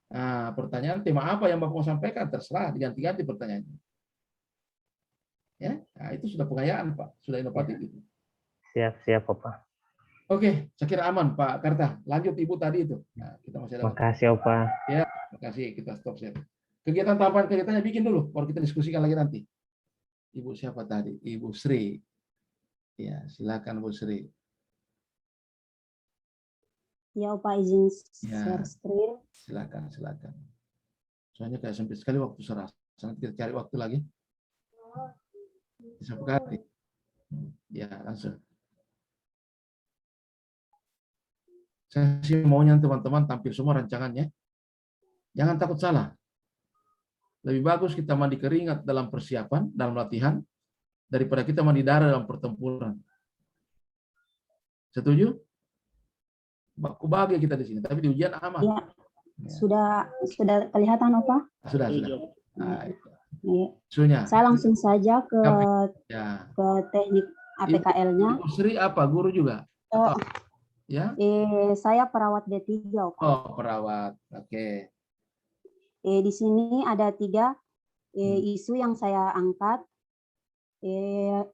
Nah, pertanyaan tema apa yang Bapak mau sampaikan, terserah, diganti-ganti pertanyaannya. Ya, nah, itu sudah pengayaan Pak, sudah inovatif itu. Siap Bapak. Oke, saya kira aman Pak Karta. Lanjut Ibu tadi itu. Nah, kita masih ada. Makasih Pak. Ya, makasih, kita stop share. Tahapan kegiatannya bikin dulu, baru kita diskusikan lagi nanti. Ibu siapa tadi? Ibu Sri. Ya, silakan Bu Sri. Ya, Pak, izin share screen. Silakan. Soalnya kayak sempit sekali waktu serasa. Nanti kita cari waktu lagi. Bisa berkati. Ya, langsung. Kasih maunya teman-teman tampil semua rancangannya. Jangan takut salah. Lebih bagus kita mandi keringat dalam persiapan, dalam latihan, daripada kita mandi darah dalam pertempuran. Setuju? Baku bahagia kita di sini, tapi di ujian aman. Ya, sudah kelihatan Opa? Sudah. Nah, Ya. Saya langsung saja ke teknik APKL-nya. Sri apa? Guru juga? Atau, ya? Saya perawat D3, Opa. Oh, perawat. Oke. Di sini ada 3 isu yang saya angkat.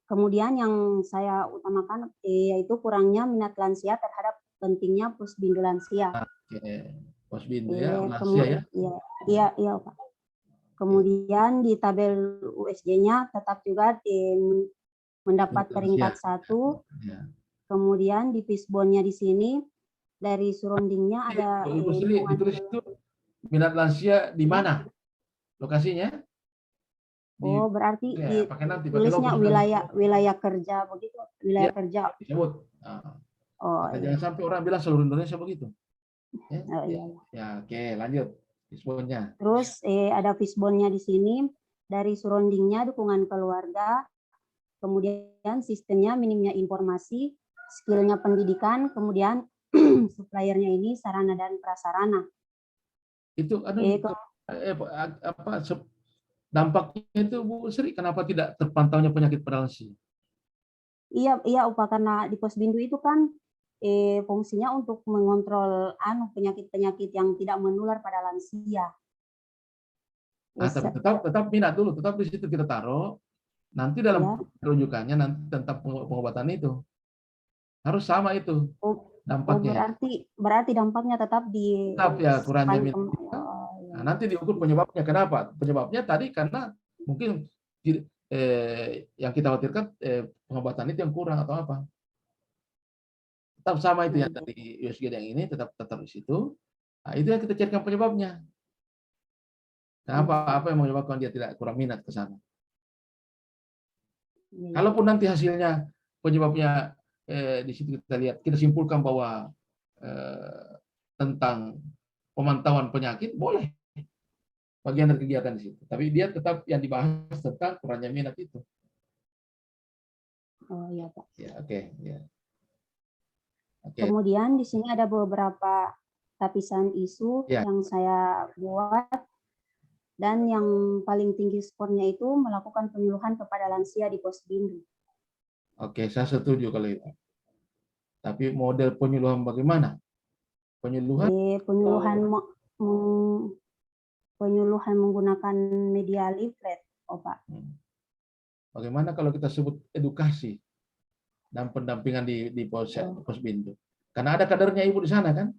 Kemudian yang saya utamakan yaitu kurangnya minat lansia terhadap pentingnya posbindu lansia. Oke. Posbindu ya, lansia ya? Iya, Pak. Kemudian di tabel USG-nya tetap juga mendapat peringkat 1. Ya. Kemudian di fishbone-nya di sini dari surrounding-nya ada ditulis itu minat lansia di mana? Lokasinya? Berarti nanti, tulisnya wilayah kerja begitu, wilayah kerja. Disebut. Jangan sampai orang bilang seluruh Indonesia begitu. Ya, oke, lanjut. Fishbone-nya. Terus ada fishbone-nya di sini, dari surrounding-nya dukungan keluarga, kemudian sistemnya minimnya informasi, skill-nya pendidikan, kemudian suppliernya ini sarana dan prasarana. Itu dampaknya itu Bu Sri, kenapa tidak terpantaunya penyakit pada lansia? Iya, Opa, karena di posbindu itu kan fungsinya untuk mengontrol penyakit-penyakit yang tidak menular pada lansia. Tapi tetap minat dulu, tetap di situ kita taruh. Nanti dalam rujukannya nanti tentang pengobatan itu harus sama itu dampaknya. Berarti dampaknya tetap ya kurangnya minat. Nanti diukur penyebabnya. Kenapa? Penyebabnya tadi karena mungkin yang kita khawatirkan pengobatan itu yang kurang atau apa. Tetap sama itu yang dari USG yang ini tetap di situ. Nah, itu yang kita carikan penyebabnya. Kenapa? Apa yang menyebabkan dia tidak kurang minat ke sana? Kalaupun nanti hasilnya penyebabnya di situ kita lihat, kita simpulkan bahwa tentang pemantauan penyakit boleh bagian dari kegiatan di situ. Tapi dia tetap yang dibahas tentang kurangnya minat itu. Oh iya, Pak. Ya, oke. Ya. Kemudian di sini ada beberapa lapisan isu yang saya buat, dan yang paling tinggi skornya itu melakukan penyuluhan kepada lansia di posbindu. Oke, saya setuju kalau itu. Tapi model penyuluhan bagaimana? Penyuluhan menggunakan media leaflet, Pak. Bagaimana kalau kita sebut edukasi dan pendampingan di posbindu? Karena ada kadernya Ibu di sana kan?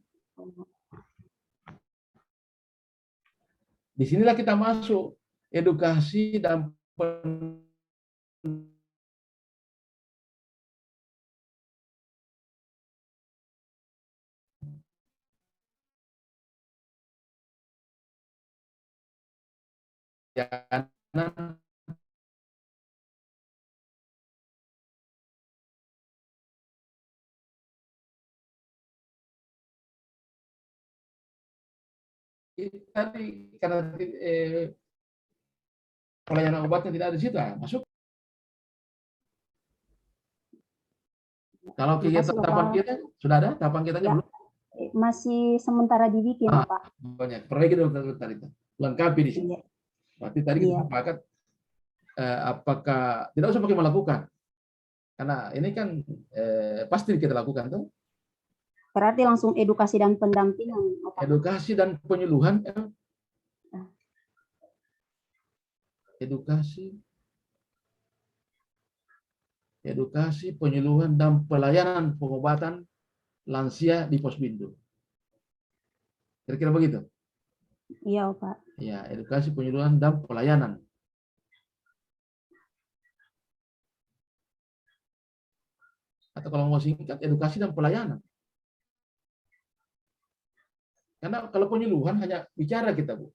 Disinilah kita masuk edukasi dan tadi karena pelayanan obatnya tidak ada di situ, masuk. Kalau kegiatan tahapan kita sudah ada, tahapan kita belum? Masih sementara dibikin, Pak. Banyak. Perbaiki dulu tadi itu. Lengkapi di sini. Berarti tadi kita sepakat apakah tidak usah pakai melakukan. Karena ini kan pasti kita lakukan tuh. Berarti langsung edukasi dan pendampingan. Edukasi dan penyuluhan. Edukasi, penyuluhan dan pelayanan pengobatan lansia di posbindu. Kira-kira begitu? Iya, Pak. Ya, edukasi, penyuluhan dan pelayanan. Atau kalau mau singkat, edukasi dan pelayanan. Karena kalau penyuluhan hanya bicara kita, Bu.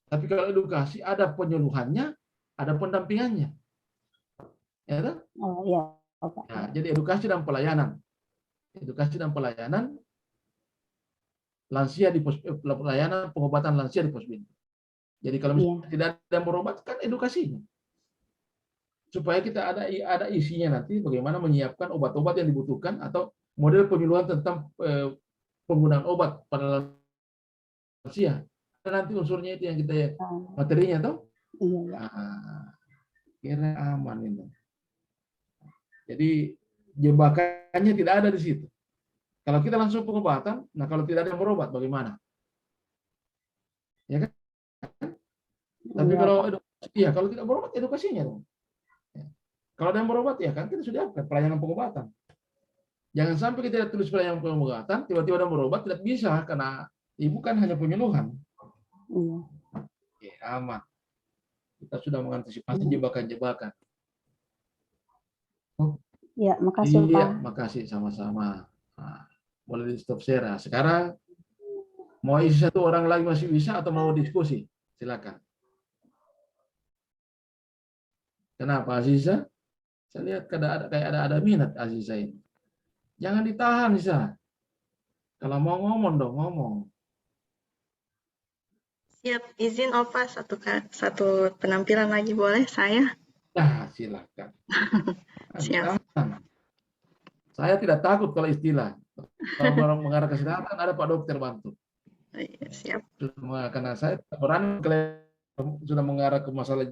Tapi kalau edukasi ada penyuluhannya, ada pendampingannya. Ya kan? Oh iya, Pak. Nah, jadi edukasi dan pelayanan. Edukasi dan pelayanan lansia di pelayanan pengobatan lansia di Posbin. Jadi kalau misalnya tidak ada yang berobat, kan edukasinya. Supaya kita ada isinya nanti bagaimana menyiapkan obat-obat yang dibutuhkan atau model penyuluhan tentang penggunaan obat pada lansia. Nanti unsurnya itu yang kita materinya toh. Iya. Nah, kira aman itu. Jadi jebakannya tidak ada di situ. Kalau kita langsung pengobatan, nah kalau tidak ada yang berobat bagaimana? Ya kan? Tapi kalau tidak berobat edukasinya dong. Kalau ada yang berobat ya kan kita sudah siapkan pelayanan pengobatan. Jangan sampai kita tulis pelayanan pengobatan, tiba-tiba ada berobat tidak bisa karena ibu kan hanya penyuluhan. Oke, aman. Kita sudah mengantisipasi jebakan-jebakan. Ya, makasih Pak. Iya, makasih sama-sama. Nah, boleh di stop share. Sekarang mau isi satu orang lagi masih bisa atau mau diskusi? Silakan. Kenapa Aziza? Saya lihat kayak ada minat Aziza ini. Jangan ditahan, Aziza. Kalau mau ngomong dong, ngomong. Siap, izin Opa satu penampilan lagi boleh saya? Nah, silakan. Siap. Saya tidak takut kalau istilah. Kalau orang mengarah kesehatan ada Pak Dokter bantu. Siap. Karena saya berani sudah mengarah ke masalah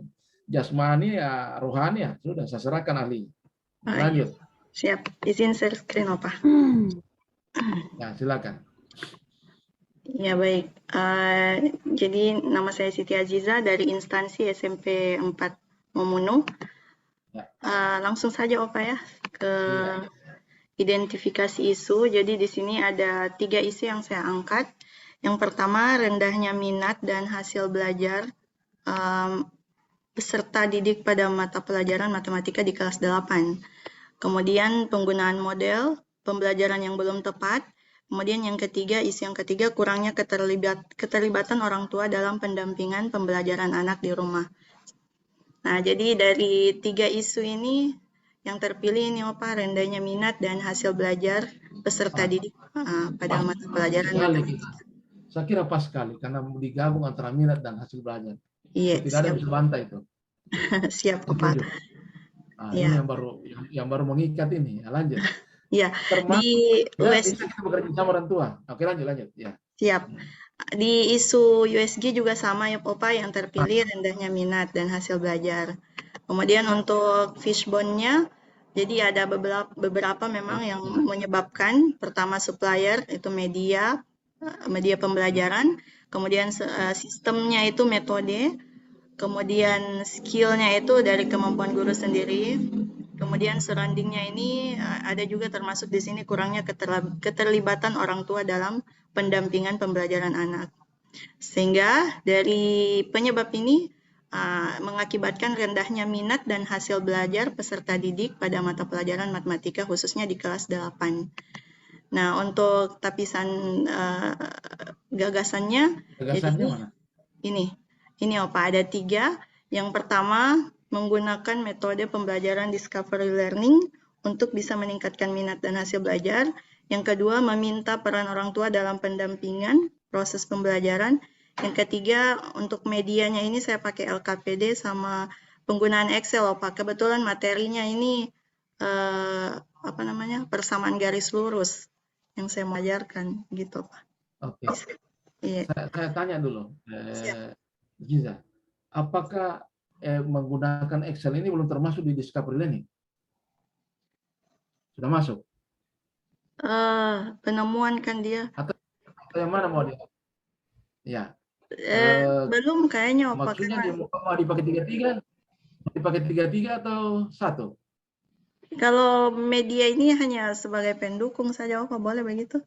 jasmani ya rohani ya sudah saya serahkan ahli. Lanjut. Siap. Izin share screen Opa. Ya, silakan. Ya baik. Jadi nama saya Siti Aziza dari instansi SMP 4 Momunu. Langsung saja Opa ya ke identifikasi isu. Jadi di sini ada 3 isu yang saya angkat. Yang pertama, rendahnya minat dan hasil belajar peserta didik pada mata pelajaran matematika di kelas 8. Kemudian penggunaan model pembelajaran yang belum tepat. Kemudian yang ketiga, isu yang ketiga, kurangnya keterlibatan orang tua dalam pendampingan pembelajaran anak di rumah. Nah, jadi dari 3 isu ini yang terpilih ini Opa, rendahnya minat dan hasil belajar peserta didik pada mata pelajaran matematika. Saya kira pas sekali karena digabung antara minat dan hasil belajar. Iya, tidak ada yang bisa bantah itu. Siap Opa. Ini yang baru mengikat ini. Ya, lanjut. Iya. Di USG kita bekerja sama orang tua. Oke, lanjut ya. Siap. Di isu USG juga sama ya Opa, yang terpilih rendahnya minat dan hasil belajar. Kemudian untuk fishbone-nya, jadi ada beberapa memang yang menyebabkan. Pertama supplier itu media pembelajaran, kemudian sistemnya itu metode, kemudian skill-nya itu dari kemampuan guru sendiri, kemudian surrounding-nya ini ada juga termasuk di sini kurangnya keterlibatan orang tua dalam pendampingan pembelajaran anak. Sehingga dari penyebab ini mengakibatkan rendahnya minat dan hasil belajar peserta didik pada mata pelajaran matematika khususnya di kelas 8. Nah, untuk tapisan gagasannya mana? Ini Opa, ada 3. Yang pertama, menggunakan metode pembelajaran discovery learning untuk bisa meningkatkan minat dan hasil belajar. Yang kedua, meminta peran orang tua dalam pendampingan proses pembelajaran. Yang ketiga, untuk medianya ini saya pakai LKPD sama penggunaan Excel Opa. Kebetulan materinya ini persamaan garis lurus yang saya mengajarkan gitu Pak. Oke. Saya tanya dulu. Giza, apakah menggunakan Excel ini belum termasuk di discovery learning? Sudah masuk? Penemuan kan dia. Atau yang mana mau dia? Ya. Belum kayaknya Opa. Maksudnya dia mau dipakai 33 atau 1? Kalau media ini hanya sebagai pendukung saja Opa, boleh begitu?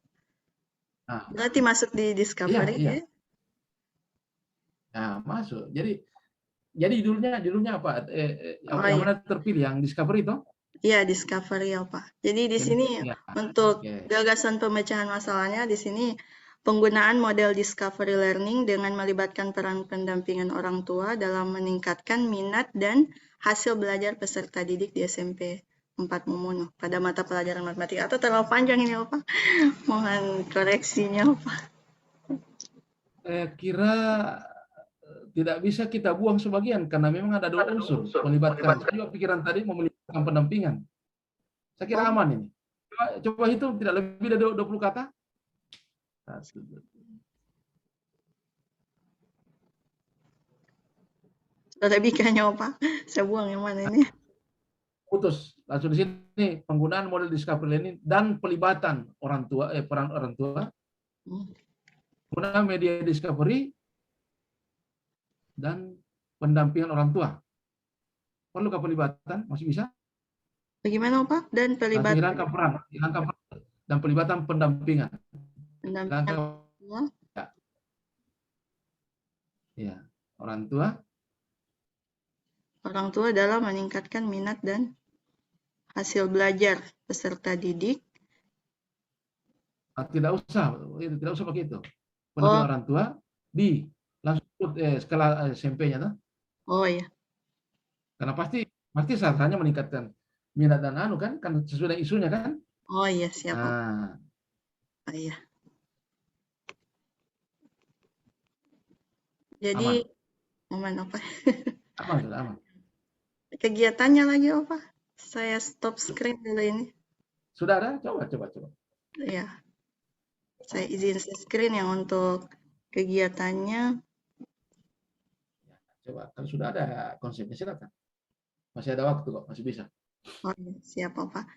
Berarti masuk di discovery ya? Nah, masuk. Jadi judulnya apa? Yang mana terpilih? Yang discovery itu? Iya, discovery ya, Pak. Jadi di sini untuk gagasan pemecahan masalahnya di sini penggunaan model discovery learning dengan melibatkan peran pendampingan orang tua dalam meningkatkan minat dan hasil belajar peserta didik di SMP 4 Momunu pada mata pelajaran matematika. Atau terlalu panjang ini, Pak? Mohon koreksinya, Pak. Kira tidak bisa kita buang sebagian karena memang ada 2 unsur melibatkan. Saya juga pikiran tadi mau melibatkan pendampingan. Saya kira aman ini. Coba hitung tidak lebih dari 20 kata. Sudah lebih kayaknya Pak. Saya buang yang mana ini? Putus langsung di sini penggunaan model discovery learning dan pelibatan orang tua, peran orang tua, penggunaan media discovery dan pendampingan orang tua. Perlukah pelibatan? Masih bisa? Bagaimana Pak? Dan pelibatan. Hilangkan peran dan pelibatan pendampingan. Pendampingan. Ya, orang tua. Orang tua dalam meningkatkan minat dan hasil belajar peserta didik. Tidak usah pakai itu. Pendampingan orang tua di langsung skala SMP-nya, tuh. Oh iya. Karena pasti sasarannya meningkatkan minat dan kan sesuai dengan isunya kan. Oh iya, siap. Nah. Oh iya. Jadi aman apa? Aman, sudah aman. Kegiatannya lagi apa? Saya stop screen dulu ini. Sudah ada? Coba. Ya. Saya izin screen yang untuk kegiatannya. Coba, kalau sudah ada konsepnya silakan. Masih ada waktu kok, masih bisa. Oh iya, siap Pak.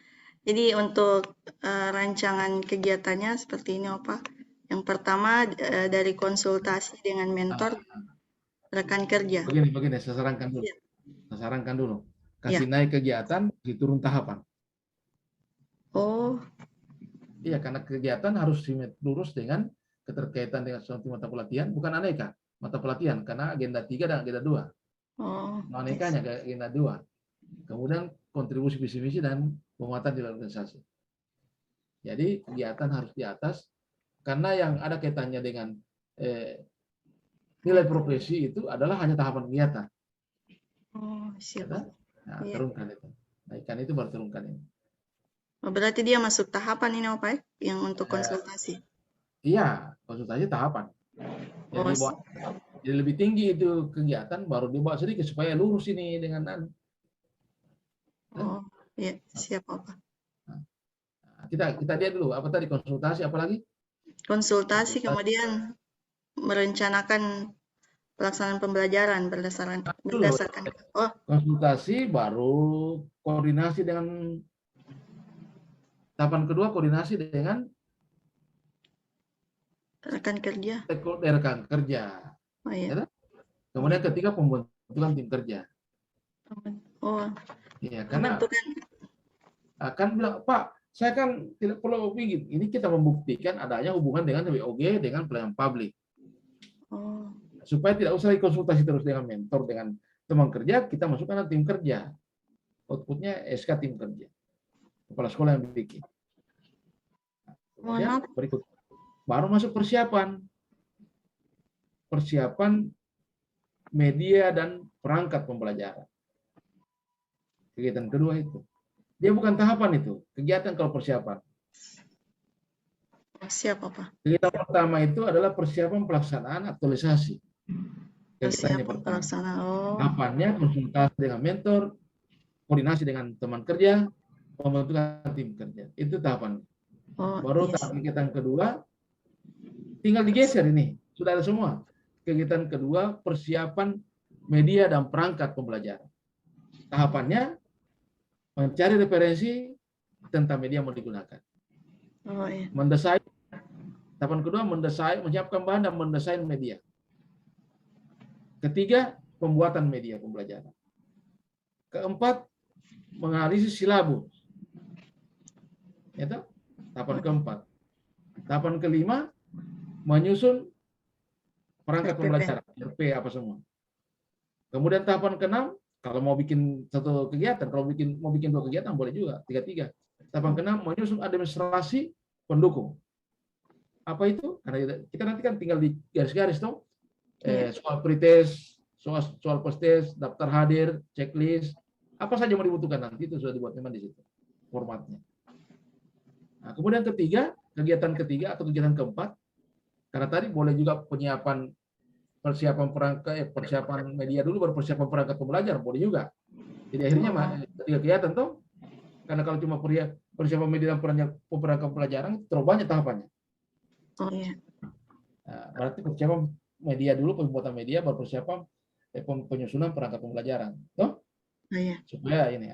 Jadi untuk rancangan kegiatannya seperti ini Pak. Yang pertama dari konsultasi dengan mentor rekan kerja. Begini, saya sarankan dulu. Kasih naik kegiatan, diturun tahapan. Oh. Iya, karena kegiatan harus lurus dengan keterkaitan dengan suatu mata pelatihan, bukan aneka mata pelatihan, karena agenda 3 dan agenda 2. Oh. Anekanya agenda 2. Kemudian kontribusi visi misi dan penguatan di organisasi. Jadi kegiatan harus di atas, karena yang ada kaitannya dengan nilai profesi itu adalah hanya tahapan kegiatan. Oh, siap. Nah, turunkan itu. Naikkan itu baru turunkan ini. Oh, berarti dia masuk tahapan ini Pak, yang untuk konsultasi. Iya, konsultasi tahapan. Jadi lebih tinggi itu kegiatan, baru dibawa sedikit supaya lurus ini dengan Oh, iya, siap Pak. Kita lihat dulu apa tadi konsultasi, apa lagi? Konsultasi, kemudian merencanakan pelaksanaan pembelajaran berdasarkan konsultasi, baru koordinasi dengan tahapan kedua, koordinasi dengan rekan kerja. Oh, iya. Kemudian ketiga pembentukan tim kerja. Oh. Iya, karena akan bilang, Pak, saya kan tidak perlu begini. Ini kita membuktikan adanya hubungan dengan WOG dengan pelayanan publik. Oh. Supaya tidak usah konsultasi terus dengan mentor, dengan teman kerja, kita masukkan tim kerja. Outputnya SK tim kerja. Kepala sekolah yang bikin. Ya, berikut. Baru masuk persiapan. Persiapan media dan perangkat pembelajaran. Kegiatan kedua itu. Dia bukan tahapan itu. Kegiatan kalau persiapan. Siap apa? Kegiatan pertama itu adalah persiapan pelaksanaan aktualisasi. Tahapannya konsultasi dengan mentor, koordinasi dengan teman kerja, pembentukan tim kerja. Itu tahapan. Baru kegiatan kedua, tinggal digeser ini. Sudah ada semua. Kegiatan kedua, persiapan media dan perangkat pembelajaran. Tahapannya, mencari referensi tentang media yang mau digunakan. Oh, iya. Mendesain. Tahapan kedua, menyiapkan bahan dan mendesain media. Ketiga, pembuatan media pembelajaran. Keempat, menganalisis silabus. Itu tahapan keempat. Tahapan kelima, menyusun perangkat pembelajaran, RP apa semua. Kemudian tahapan keenam, kalau mau bikin satu kegiatan, kalau mau bikin 2 kegiatan boleh juga, 3-3. Tahapan keenam, menyusun administrasi pendukung. Apa itu? Karena kita nanti kan tinggal di garis-garis toh. Soal pretest, soal post-test, daftar hadir, checklist, apa saja mau dibutuhkan nanti itu sudah dibuat memang di situ formatnya. Nah, kemudian kegiatan ketiga atau kegiatan keempat, Karena tadi boleh juga persiapan media dulu baru persiapan perangkat pembelajar, boleh juga. Jadi akhirnya ketika kelihatan toh, karena kalau cuma persiapan media dan perangkat pembelajaran terlalu banyak tahapannya. Oh iya. Nah, berarti persiapan media dulu, pembuatan media, baru persiapan penyusunan perangkat pembelajaran, toh? Oh iya. Supaya ini.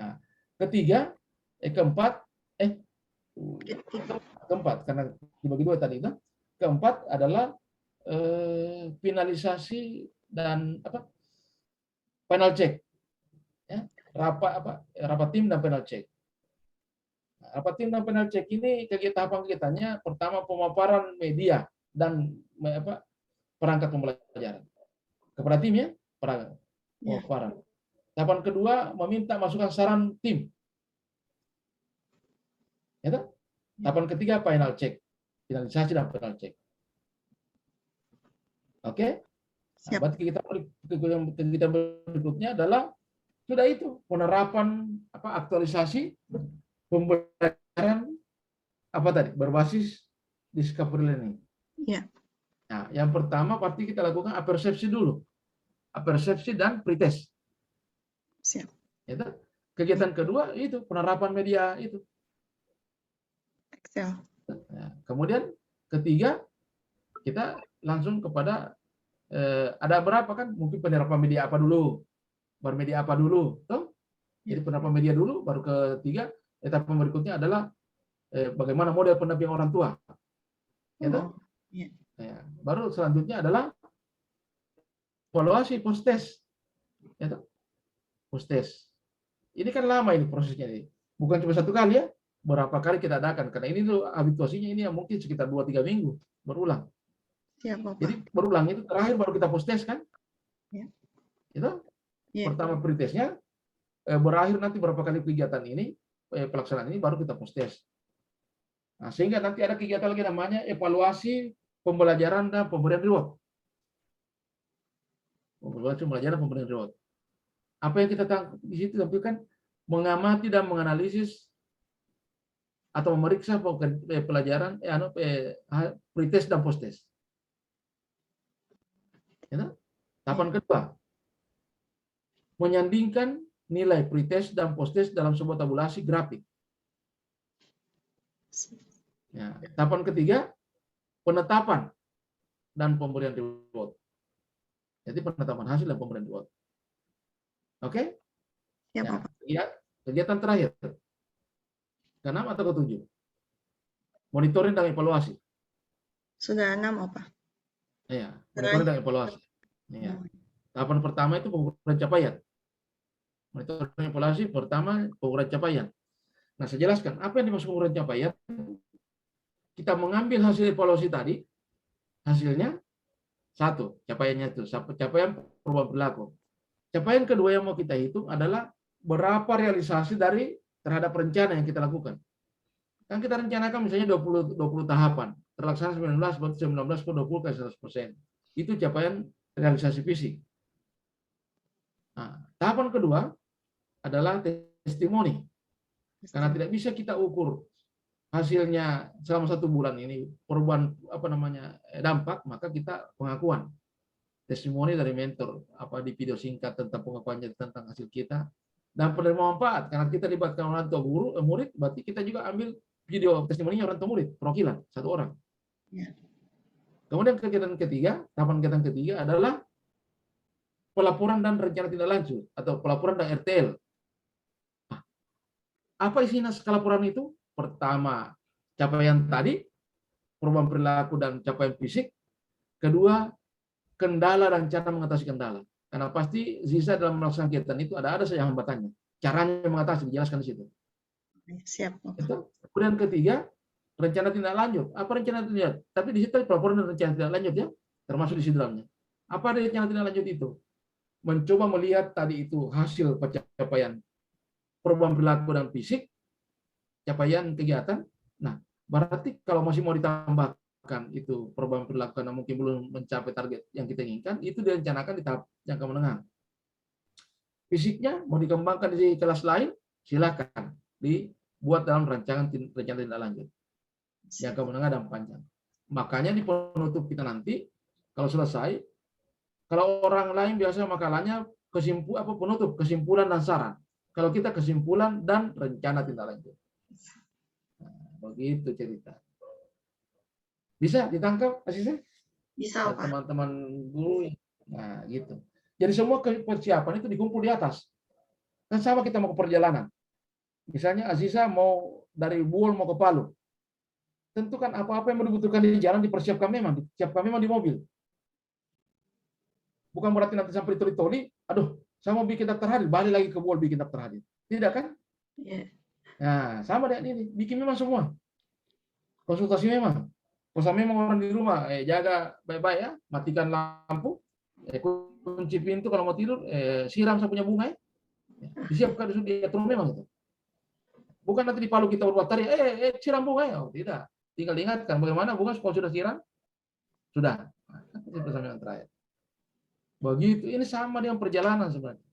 Keempat, karena dibagi dua tadi itu. Keempat adalah finalisasi dan final check, ya, rapat tim dan final check. Rapat tim dan final check ini tahapan-kegiatannya pertama pemaparan media dan perangkat pembelajaran kepada tim, ya, pemaparan. Tahapan kedua meminta masukan saran tim. Ya, tahapan ketiga final check, finalisasi dan final check. Oke? Nah, berarti kita berikutnya adalah sudah itu penerapan aktualisasi pembelajaran tadi berbasis discovery learning. Ya. Nah, yang pertama pasti kita lakukan apersepsi dulu, apersepsi dan pretest. Siap. Itu. Kegiatan kedua itu penerapan media itu. Excel. Nah, kemudian ketiga kita langsung kepada ada berapa kan mungkin penerapan media apa dulu, baru media apa dulu, toh? Jadi penerapan media dulu, baru ketiga etapa berikutnya adalah bagaimana model pendampingan orang tua, ya, toh? Ya, baru selanjutnya adalah evaluasi post test, ya, toh? Post test. Ini kan lama ini prosesnya ini, bukan cuma satu kali, ya, berapa kali kita adakan karena ini tuh habituasinya ini mungkin sekitar 2-3 minggu berulang. Siap, Bapak. Jadi berulang itu terakhir baru kita post test kan? Ya. Itu Ya. pertama pretestnya, berakhir nanti berapa kali kegiatan ini, pelaksanaan ini baru kita post test. Nah, sehingga nanti ada kegiatan lagi namanya evaluasi pembelajaran dan pemberian reward. Evaluasi pembelajaran dan pemberian reward. Apa yang kita di situ tampilkan mengamati dan menganalisis atau memeriksa pelajaran pretest dan post test. Ya, tahapan kedua, menyandingkan nilai pretest dan post-test dalam sebuah tabulasi grafik. Ya, tahapan ketiga, penetapan dan pemberian reward. Jadi penetapan hasil dan pemberian reward. Oke? Ya, kegiatan terakhir. Ke-6 atau ke-7? Monitoring dan evaluasi. Sudah 6, Opa. Ya, monitoring dan evaluasi. Ya. Tahapan pertama itu pengukuran capaian. Monitoring evaluasi pertama pengukuran capaian. Nah, saya jelaskan apa yang dimaksud pengukuran capaian. Kita mengambil hasil evaluasi tadi, hasilnya satu, capaiannya itu capaian perubahan perilaku. Capaian kedua yang mau kita hitung adalah berapa realisasi terhadap rencana yang kita lakukan. Kan kita rencanakan misalnya 20 tahapan, terlaksana 19 per 20 ke 100%. Itu capaian realisasi fisik. Nah, tahapan kedua adalah testimoni. Karena tidak bisa kita ukur hasilnya selama 1 bulan ini perubahan dampak, maka kita pengakuan testimoni dari mentor di video singkat tentang pengakuannya tentang hasil kita dan penerima manfaat karena kita libatkan orang tua guru murid, berarti kita juga ambil video testimoninya orang tua murid perwakilan 1 orang. Kemudian tahapan kegiatan ketiga adalah pelaporan dan rencana tindak lanjut atau pelaporan dan RTL. Nah, apa isi naskah laporan itu? Pertama, capaian tadi, perubahan perilaku dan capaian fisik. Kedua, kendala dan cara mengatasi kendala. Karena pasti Ziza dalam melaksanakan kegiatan itu ada saja hambatannya. Caranya mengatasi, dijelaskan di situ. Siap. Itu. Kemudian ketiga, rencana tindak lanjut. Apa rencana tindak lanjut? Tapi di situ pelaporan dan rencana tindak lanjut, ya, termasuk di situ dalamnya. Apa rencana tindak lanjut itu? Mencoba melihat tadi itu hasil pencapaian perubahan perilaku dan fisik, capaian kegiatan. Nah, berarti kalau masih mau ditambahkan itu perubahan perilaku karena mungkin belum mencapai target yang kita inginkan, itu direncanakan di tahap jangka menengah. Fisiknya mau dikembangkan di kelas lain, silakan dibuat dalam rencana tindak lanjut jangka menengah dan panjang. Makanya di penutup kita nanti, kalau selesai, kalau orang lain biasa makalahnya penutup, kesimpulan dan saran. Kalau kita kesimpulan dan rencana tindak lanjut. Nah, begitu cerita. Bisa ditangkap, Asisnya? Bisa, Pak. Teman-teman guru. Nah, gitu. Jadi semua persiapan itu dikumpul di atas. Kan sama kita mau ke perjalanan. Misalnya Aziza mau dari Buol mau ke Palu. Tentu kan apa-apa yang dibutuhkan di jalan disiapkan memang di mobil. Bukan berarti nanti sampai di Toli, aduh, saya mau bikin daftar hadir, balik lagi ke Buol bikin daftar hadir. Tidak kan? Iya. Nah, sama dengan ini, bikin memang semua. Konsultasi memang. Kalau memang orang di rumah, jaga baik-baik ya, matikan lampu, kunci pintu kalau mau tidur, siram saya punya bunga ya. Disiapkan diatur memang itu. Bukan nanti di Palu kita berbuat tadi, siram bunga ya. Oh, tidak. Tinggal diingatkan bagaimana bunga kalau sudah siram, sudah. Itu sampai yang terakhir. Begitu, ini sama dengan perjalanan sebenarnya.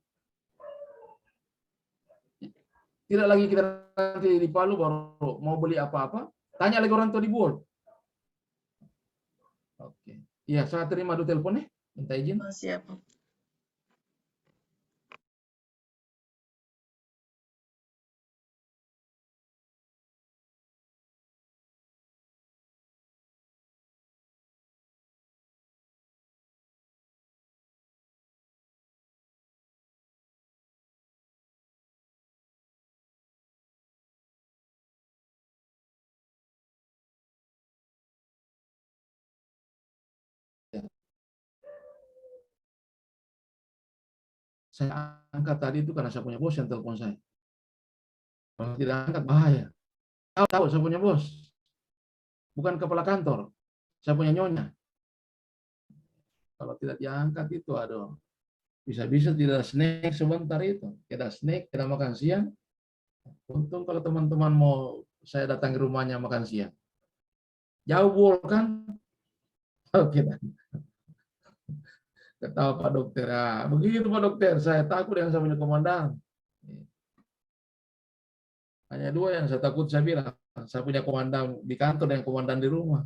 Tidak lagi kita nanti di Palu baru mau beli apa-apa, tanya lagi orang tua di Buol. Oke. Iya, saya terima dulu teleponnya. Minta izin. Oh, siap. Saya angkat tadi itu karena saya punya bos yang telepon saya. Kalau tidak angkat bahaya. Tahu saya punya bos. Bukan kepala kantor. Saya punya nyonya. Kalau tidak diangkat itu, aduh. Bisa-bisa tidak snack sebentar itu. Tidak snack, tidak makan siang. Untung kalau teman-teman mau saya datang ke rumahnya makan siang. Jauh Buol kan? Oke. Ketawa Pak Dokter. Ah, begitu Pak Dokter, saya takut yang saya punya komandan. Hanya dua yang saya takut, saya bilang. Saya punya komandan di kantor dan komandan di rumah.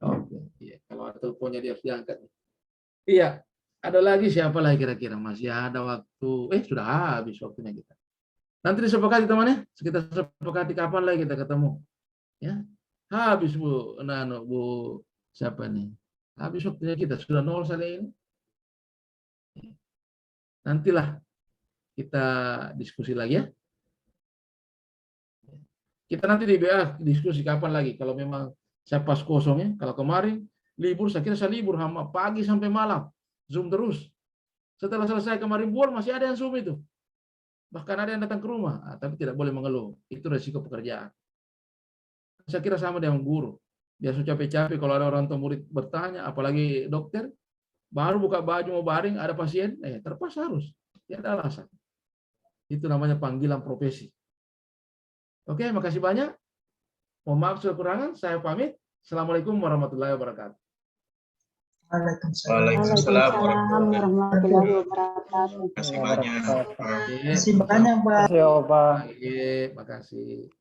Oke, iya. Kalau ada teleponnya dia harus diangkat. Iya, ada lagi siapa lagi kira-kira? Masih ada waktu. Sudah habis waktunya kita. Nanti disepakati teman-teman, kita sepakati kapan lagi kita ketemu. Ya, habis Bu Nano, Bu siapa nih? Habis waktunya kita sudah 0 kali ini. Nantilah kita diskusi lagi ya. Kita nanti di BA diskusi kapan lagi. Kalau memang saya pas kosong ya. Kalau kemarin libur, saya kira saya libur pagi sampai malam. Zoom terus. Setelah selesai kemarin Buol masih ada yang Zoom itu. Bahkan ada yang datang ke rumah. Tapi tidak boleh mengeluh. Itu resiko pekerjaan. Saya kira sama dengan guru. Dia sudah capek-capek kalau ada orang tua murid bertanya, apalagi dokter, baru buka baju mau baring, ada pasien, terpaksa harus. Tidak ada alasan. Itu namanya panggilan profesi. Oke, makasih banyak. Mohon maaf kekurangan, saya pamit. Assalamualaikum warahmatullahi wabarakatuh. Waalaikumsalam warahmatullahi wabarakatuh. Terima kasih banyak. Terima kasih banyak, Pak. Terima kasih.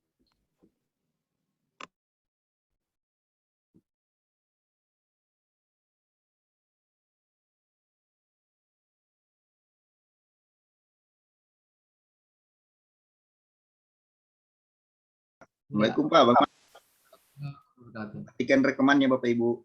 Assalamualaikum Pak. Perhatikan rekamannya Bapak Ibu.